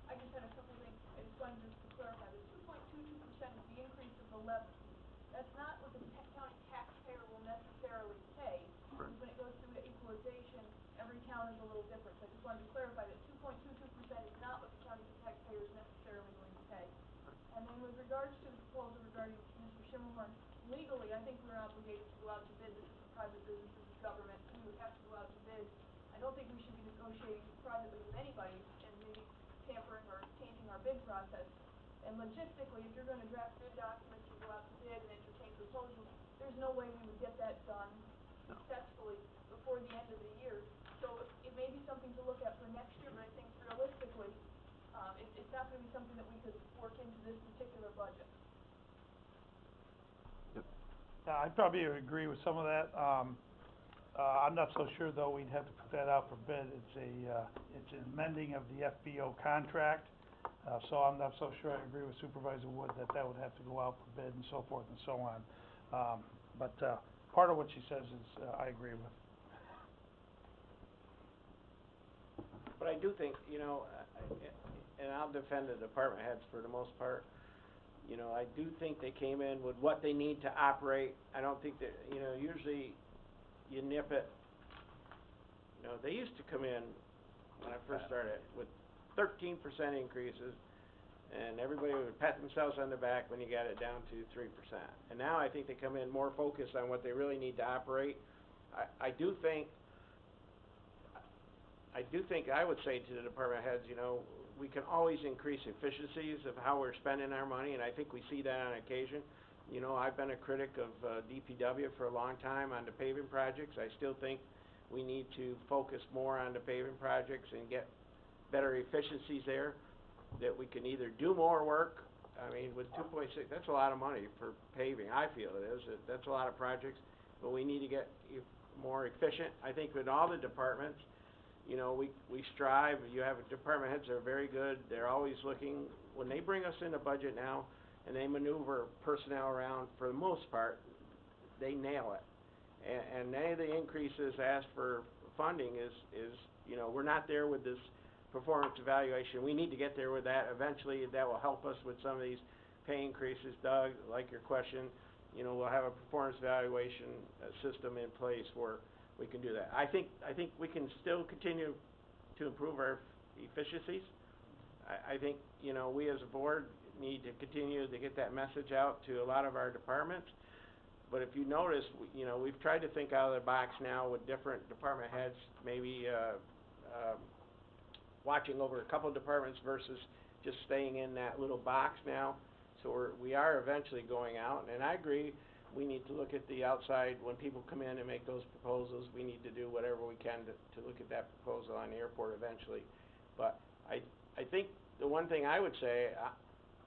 I just had a couple things, I just wanted to clarify, the 2.22% is the increase of the levy. That's not what the county taxpayer will necessarily pay, because when it goes through the equalization, every town is a little different. So I just wanted to clarify that 2.22% is not what the county taxpayer is necessarily going to pay. And then with regards to the proposal regarding Mr. Schimmelhorn, legally, I think we're obligated to go out to bid. This is a private business, this is government, we would have to go out to bid. I don't think we should be negotiating privately with anybody and maybe tampering or changing our bid process. And logistically, if you're gonna draft bid documents and go out to bid and entertain proposals, there's no way we would get that done successfully before the end of the year. So it may be something to look at for next year, but I think realistically, it's not gonna be something that we could work into this particular budget.
Yep.
Yeah, I probably agree with some of that. I'm not so sure, though, we'd have to put that out for bid. It's an amending of the FBO contract, so I'm not so sure I agree with Supervisor Wood that would have to go out for bid and so forth and so on. But part of what she says is, I agree with.
But I do think, you know, and I'll defend the department heads for the most part. You know, I do think they came in with what they need to operate. I don't think that, you know, usually you nip it. You know, they used to come in, when I first started, with 13% increases, and everybody would pat themselves on the back when you got it down to 3%. And now I think they come in more focused on what they really need to operate. I do think I would say to the department heads, you know, we can always increase efficiencies of how we're spending our money, and I think we see that on occasion. You know, I've been a critic of DPW for a long time on the paving projects. I still think we need to focus more on the paving projects and get better efficiencies there, that we can either do more work. I mean, with 2.6, that's a lot of money for paving, I feel it is. That's a lot of projects, but we need to get more efficient. I think with all the departments, you know, we strive. You have department heads that are very good. They're always looking. When they bring us in a budget now and they maneuver personnel around, for the most part, they nail it. And any of the increases asked for funding is, you know, we're not there with this performance evaluation. We need to get there with that. Eventually, that will help us with some of these pay increases. Doug, like your question, you know, we'll have a performance evaluation system in place where we can do that. I think we can still continue to improve our efficiencies. I think, you know, we as a board need to continue to get that message out to a lot of our departments. But if you notice, you know, we've tried to think out of the box now with different department heads, maybe watching over a couple of departments versus just staying in that little box now. So we are eventually going out, and I agree, we need to look at the outside. When people come in and make those proposals, we need to do whatever we can to look at that proposal on the airport eventually. But I think the one thing I would say,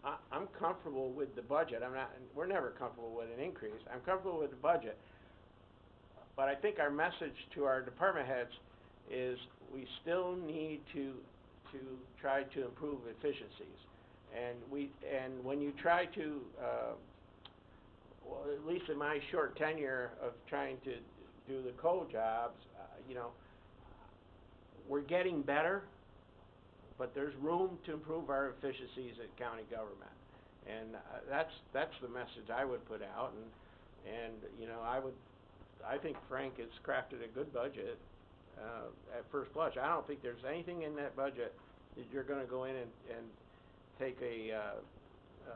I'm comfortable with the budget. We're never comfortable with an increase. I'm comfortable with the budget. But I think our message to our department heads is we still need to try to improve efficiencies. And when you try to well, at least in my short tenure of trying to do the coal jobs, you know, we're getting better, but there's room to improve our efficiencies at county government. And that's the message I would put out, and you know, I think Frank has crafted a good budget at first blush. I don't think there's anything in that budget that you're gonna go in and take a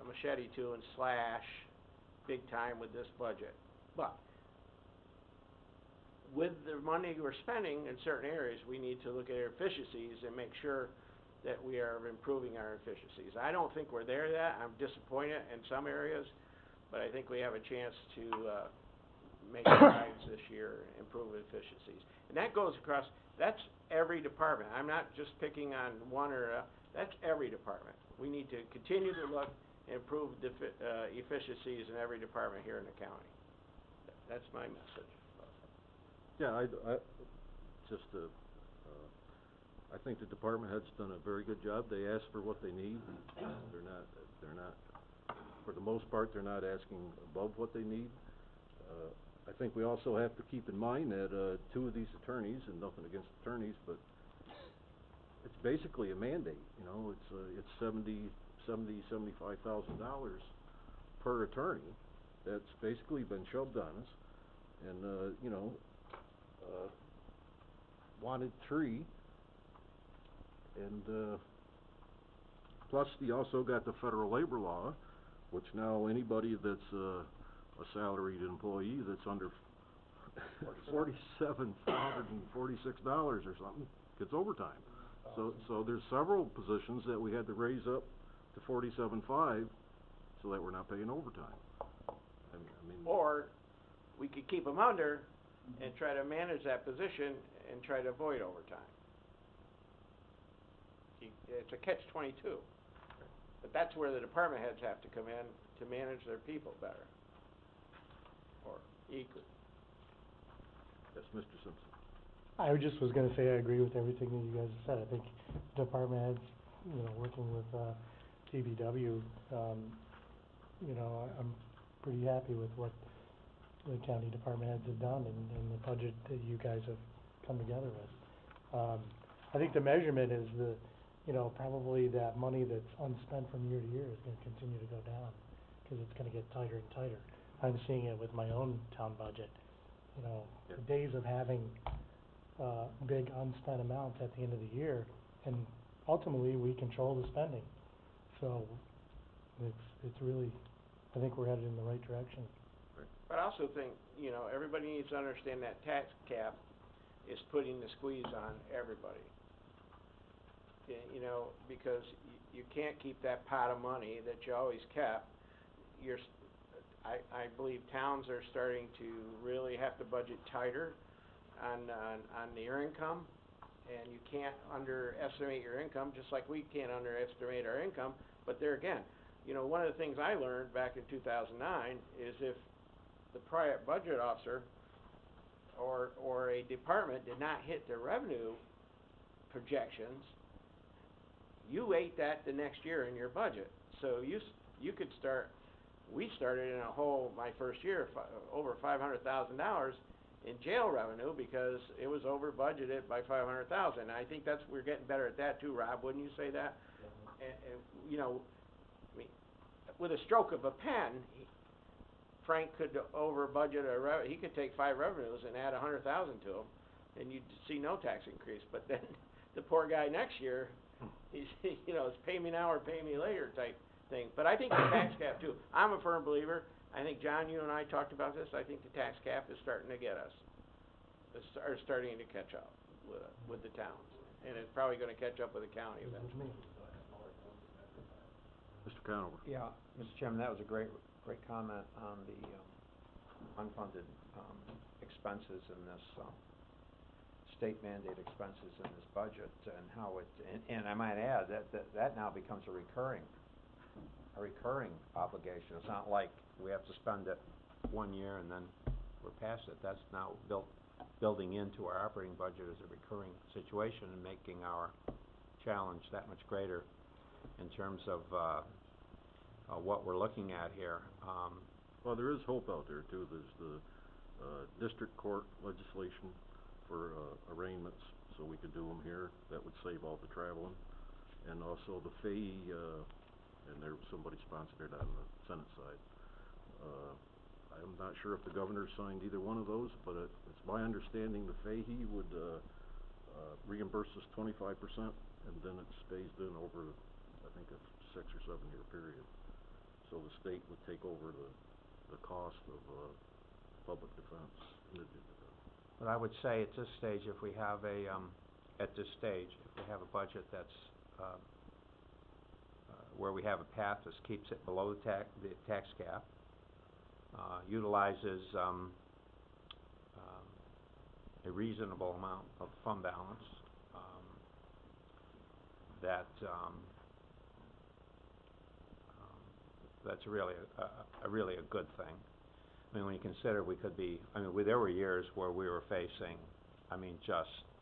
machete to and slash big time with this budget. But with the money we're spending in certain areas, we need to look at our efficiencies and make sure that we are improving our efficiencies. I don't think we're there yet. I'm disappointed in some areas, but I think we have a chance to make strides this year, improve efficiencies. And that goes across, that's every department. I'm not just picking on one that's every department. We need to continue to look and improve efficiencies in every department here in the county. That's my message.
Yeah, I think the department head's done a very good job. They ask for what they need. They're not, for the most part, they're not asking above what they need. I think we also have to keep in mind that, two of these attorneys, and nothing against attorneys, but it's basically a mandate, you know, it's $75,000 per attorney that's basically been shoved on us. And, you know, wanted three, and plus you also got the federal labor law, which now anybody that's a salaried employee that's under $4,746 or something gets overtime. So there's several positions that we had to raise up to $47,500 so that we're not paying overtime. I mean,
or we could keep them under and try to manage that position and try to avoid overtime. It's a catch-22. But that's where the department heads have to come in to manage their people better. Or equal.
yes, Mr. Simpson.
I just was gonna say I agree with everything that you guys have said. I think department heads, you know, working with TBW, you know, I'm pretty happy with what the county department heads have done and the budget that you guys have come together with. I think the measurement is you know, probably that money that's unspent from year to year is gonna continue to go down, cause it's gonna get tighter and tighter. I'm seeing it with my own town budget, you know, the days of having big unspent amounts at the end of the year, and ultimately we control the spending. So it's really, I think we're headed in the right direction.
But I also think, you know, everybody needs to understand that tax cap is putting the squeeze on everybody. You know, because you can't keep that pot of money that you always kept. I believe towns are starting to really have to budget tighter on their income, and you can't underestimate your income, just like we can't underestimate our income. But there again, you know, one of the things I learned back in 2009 is if the private budget officer or a department did not hit their revenue projections, you ate that the next year in your budget. So you could start. We started in a hole my first year, over $500,000 in jail revenue because it was over budgeted by $500,000. I think we're getting better at that too, Rob. Wouldn't you say that? And you know, I mean, with a stroke of a pen, Frank could over budget he could take 5 revenues and add $100,000 to them, and you'd see no tax increase. But then the poor guy next year, he's, you know, it's pay me now or pay me later type thing. But I think the tax cap too. I'm a firm believer. I think John, you and I talked about this. I think the tax cap is starting to get us. It's starting to catch up with the towns, and it's probably going to catch up with the county eventually.
Mr. Conover.
Yeah, Mr. Chairman, that was a great comment on the unfunded expenses in this state mandate expenses in this budget, and how and I might add that now becomes a recurring obligation. It's not like we have to spend it 1 year and then we're past it. That's now building into our operating budget as a recurring situation and making our challenge that much greater in terms of what we're looking at here.
Well, there is hope out there too. There's the, district court legislation for, arraignments, so we could do them here. That would save all the traveling. And also the fee, and there, somebody sponsored it on the Senate side. I'm not sure if the governor signed either one of those, but it's my understanding the Fahey would, reimburse us 25%, and then it's phased in over, I think, a 6 or 7 year period. So the state would take over the cost of, public defense, indigent defense.
But I would say at this stage, if we have a, at this stage, if we have a budget that's, where we have a path that keeps it below the tax cap, utilizes, a reasonable amount of fund balance, that's really really a good thing. I mean, when you consider we could be, there were years where we were facing, we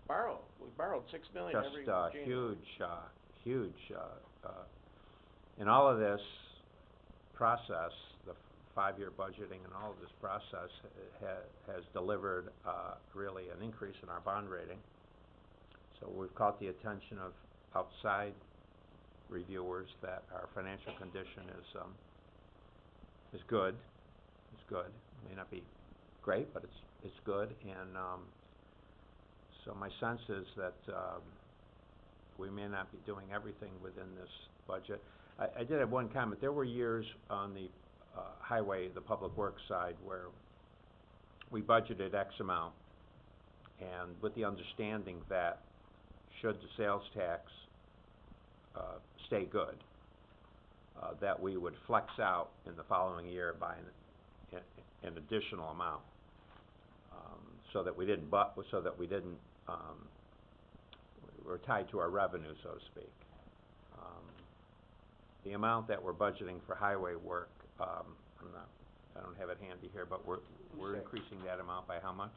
borrowed $6 million every January. Huge, in all of this process, the 5-year budgeting and all of this process has delivered, really an increase in our bond rating. So we've caught the attention of outside reviewers that our financial condition is good. It's good. It may not be great, but it's good. And so my sense is that we may not be doing everything within this budget. I did have one comment. There were years on the highway, the public works side, where we budgeted X amount, and with the understanding that should the sales tax stay good, that we would flex out in the following year by an additional amount, so that we didn't we're tied to our revenue, so to speak. The amount that we're budgeting for highway work, I don't have it handy here, but we're increasing that amount by how much?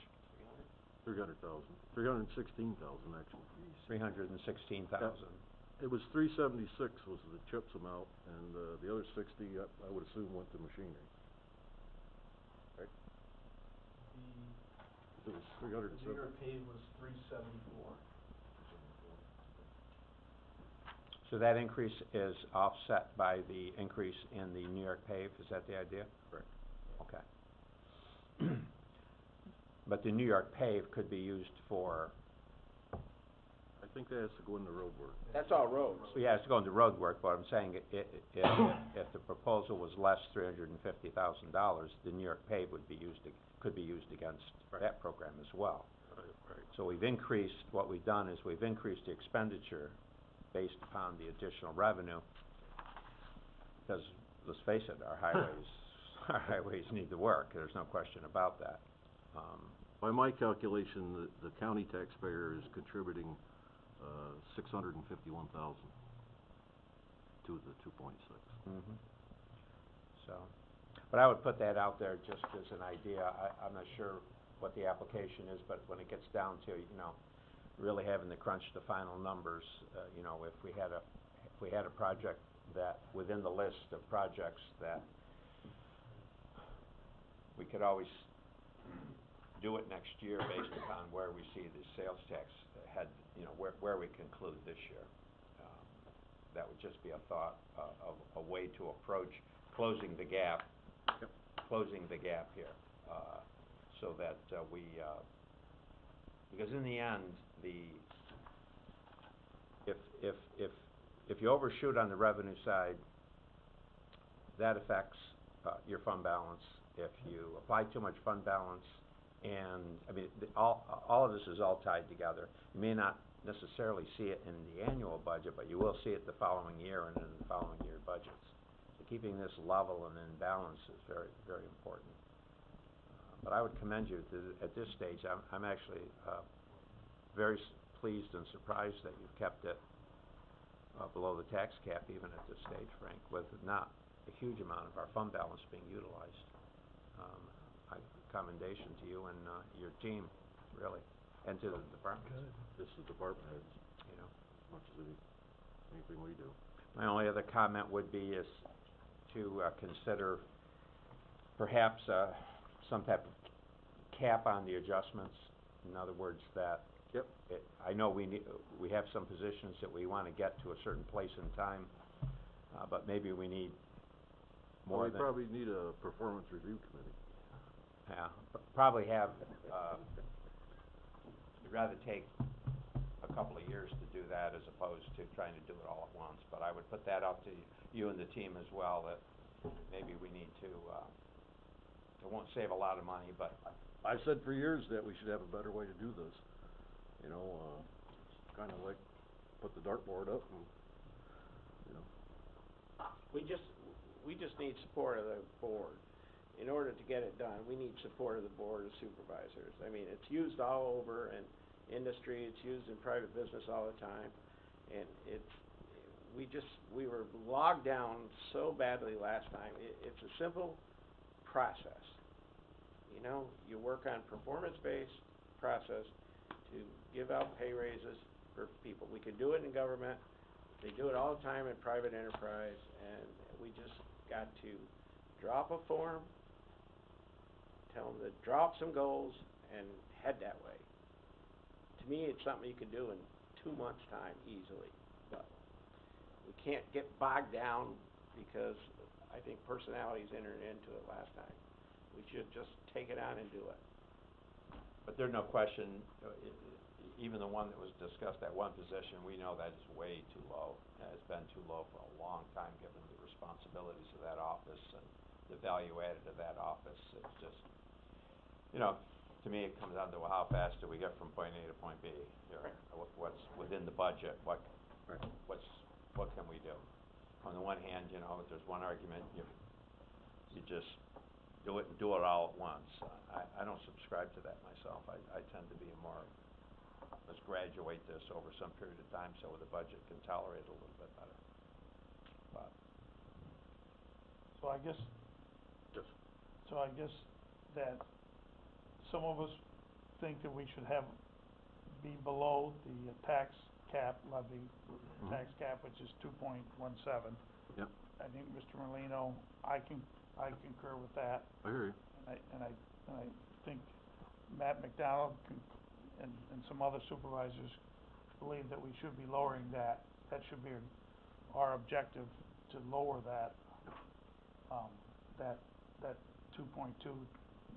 300,000, 316,000 actually.
316,000.
It was 376 was the CHIPS amount, and the other 60 I would assume went to machinery. Right? It was 370.
The New York pave was 374.
So that increase is offset by the increase in the New York pave, is that the idea?
Correct.
Okay. But the New York pave could be used for...
I think that has to go into road work.
That's all roads.
Yeah, it's going to road work, but I'm saying if the proposal was less $350,000, the New York pave could be used against that program as well.
Right.
So we've increased, what we've done is we've increased the expenditure based upon the additional revenue, because let's face it, our highways need to work. There's no question about that.
By my calculation, the county taxpayer is contributing $651,000 to the 2.6.
Mm-hmm. So, but I would put that out there just as an idea. I'm not sure what the application is, but when it gets down to, really having to crunch the final numbers, if we had a project that within the list of projects that we could always do it next year based upon where we see the sales tax head, where we conclude this year. That would just be a thought of a way to approach closing the gap.
Yep.
Closing the gap here, so that because in the end, if you overshoot on the revenue side, that affects your fund balance. If you apply too much fund balance, and all of this is all tied together. You may not necessarily see it in the annual budget, but you will see it the following year and in the following year budgets. So keeping this level and in balance is very, very important. But I would commend you at this stage. I'm actually very pleased and surprised that you've kept it below the tax cap even at this stage, Frank, with not a huge amount of our fund balance being utilized. Commendation to you and your team, really, and to the department.
This is department heads, as much as anything we do.
My only other comment would be is to consider perhaps, some type of cap on the adjustments. In other words, that
Yep.
I know we have some positions that we wanna get to a certain place in time, but maybe we need
Well,
more
we
than.
probably need a performance review committee.
Yeah, probably have, you'd rather take a couple of years to do that as opposed to trying to do it all at once. But I would put that out to you and the team as well, that maybe we need to, it won't save a lot of money, but
I've said for years that we should have a better way to do this. You know, kinda like put the dartboard up and, you know.
We just need support of the board. In order to get it done, we need support of the board of supervisors. I mean, it's used all over in industry, it's used in private business all the time. And we were logged down so badly last time. It's a simple process. You know, you work on performance-based process to give out pay raises for people. We can do it in government, they do it all the time in private enterprise, and we just got to drop a form, tell them to drop some goals, and head that way. To me, it's something you can do in 2 months' time easily, but we can't get bogged down because I think personalities entered into it last time. We should just take it on and do it.
But there's no question, even the one that was discussed, that one position, we know that is way too low. And it's been too low for a long time, given the responsibilities of that office and the value added of that office. It's just, you know, to me, it comes down to how fast do we get from point A to point B? What's within the budget? What can we do? On the one hand, you know, there's one argument, you just do it and do it all at once. I don't subscribe to that myself. I tend to be more, let's graduate this over some period of time so the budget can tolerate it a little bit better. But
So I guess, that some of us think that we should be below the tax cap levy, tax cap, which is 2.17.
Yep.
I think Mr. Merlino, I concur with that.
I hear you.
And I think Matt McDonald and some other supervisors believe that we should be lowering that. That should be our objective, to lower that, that 2.2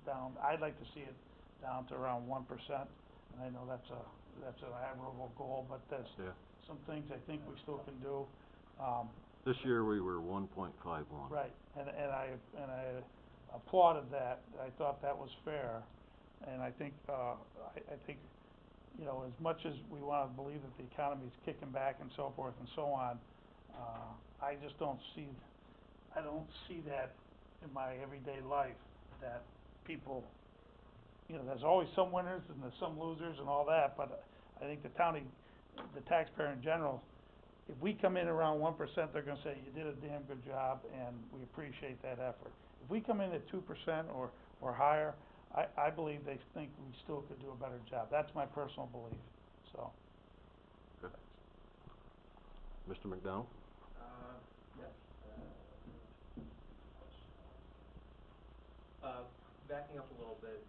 down. I'd like to see it down to around 1%, and I know that's an admirable goal, but there's some things I think we still can do.
This year we were 1.51.
Right, and I applauded that. I thought that was fair, and I think, you know, as much as we wanna believe that the economy's kicking back and so forth and so on, I just don't see that in my everyday life, that people, you know, there's always some winners and there's some losers and all that, but I think the taxpayer in general, if we come in around 1%, they're gonna say, you did a damn good job, and we appreciate that effort. If we come in at 2% or higher, I believe they think we still could do a better job. That's my personal belief, so.
Good. Mr. McDonald?
Yes. Backing up a little bit,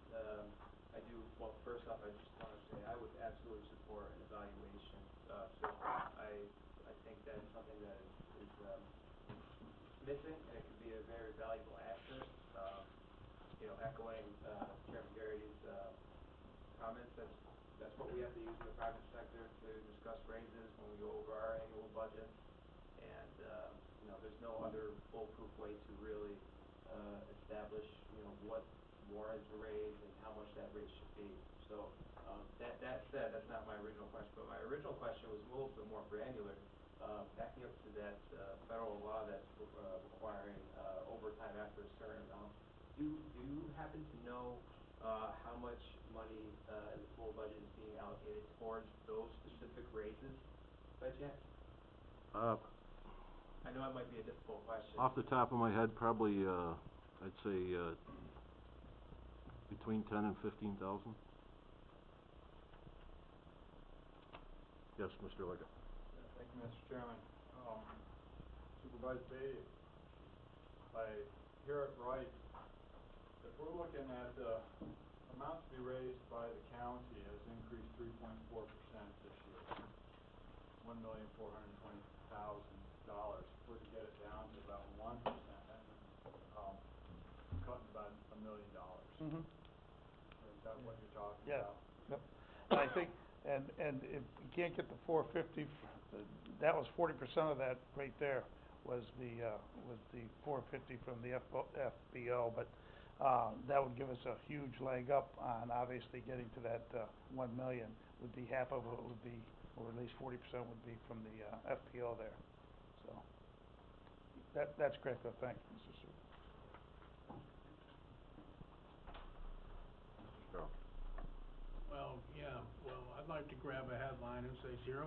well, first off, I just want to say I would absolutely support an evaluation system. I think that is something that is missing, and it could be a very valuable asset. You know, echoing Chairman Garrity's comments, that's what we have to use in the private sector to discuss raises when we go over our annual budget. And you know, there's no other foolproof way to really establish, you know, what warrants a raise and how much that raise should be. So that said, that's not my original question, but my original question was a little bit more granular, backing up to that federal law that's requiring overtime after a certain amount. Do you happen to know how much money in the full budget is being allocated towards those specific raises by chance? I know it might be a difficult question.
Off the top of my head, probably, I'd say, between 10 and 15,000. Yes, Mr. Liggett.
Thank you, Mr. Chairman. Supervisor Beatty, if I hear it right, if we're looking at, amounts to be raised by the county has increased 3.4% this year. $1,420,000. If we're to get it down to about 1%, that means, cutting about $1 million.
Mhm.
Is that what you're talking
Yeah.
about?
Yep. I think, and if you can't get the 450, that was 40% of that right there, was the 450 from the FBO, but, that would give us a huge leg up on obviously getting to that, 1 million, would be half of it would be, or at least 40% would be from the, FPO there, so. That's correct, though, thank you, Mr. Super.
Carl?
Well, yeah, well, I'd like to grab a headline and say 0%.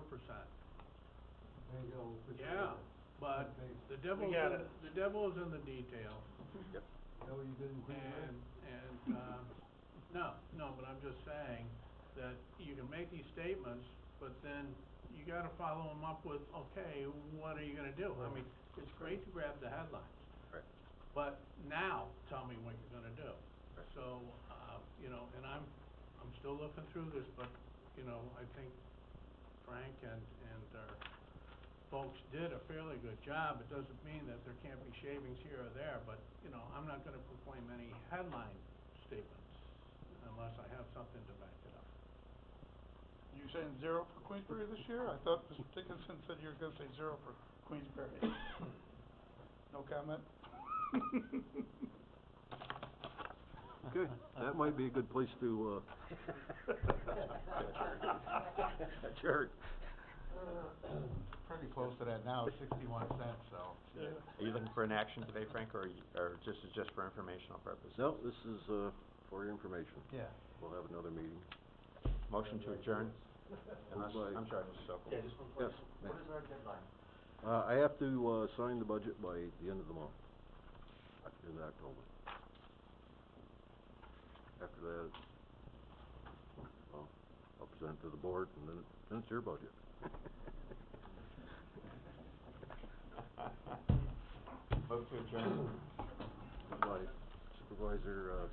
There you go.
Yeah, but the devil
got
is,
it.
the devil is in the details.
Yep.
Know what you did in Queensborough?
No, but I'm just saying that you can make these statements, but then you gotta follow them up with, okay, what are you gonna do? I mean, it's great to grab the headlines.
Right.
But now, tell me what you're gonna do.
Right.
So, and I'm still looking through this, but, I think Frank and our folks did a fairly good job. It doesn't mean that there can't be shavings here or there, but, I'm not gonna proclaim any headline statements unless I have something to back it up.
You saying 0 for Queensbury this year? I thought Mr. Dickinson said you were gonna say 0 for Queensbury. No comment?
Okay, that might be a good place to, adjourn.
Pretty close to that now, 61 cents, so.
Yeah.
Are you looking for an action today, Frank, or just for informational purposes?
No, this is, for your information.
Yeah.
We'll have another meeting.
Motion to adjourn? Unless,
Moved by-
I'm sorry, Mr. Sokol.
Yes,
What is our deadline?
I have to, sign the budget by the end of the month, in October. After that, well, I'll present it to the board, and then it's your budget.
Vote to adjourn.
By Supervisor,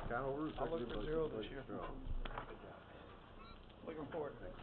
Conover,
I'll look
seconded
for
by
0 this
Supervisor
year.
Strauss.
Looking forward.
Thanks.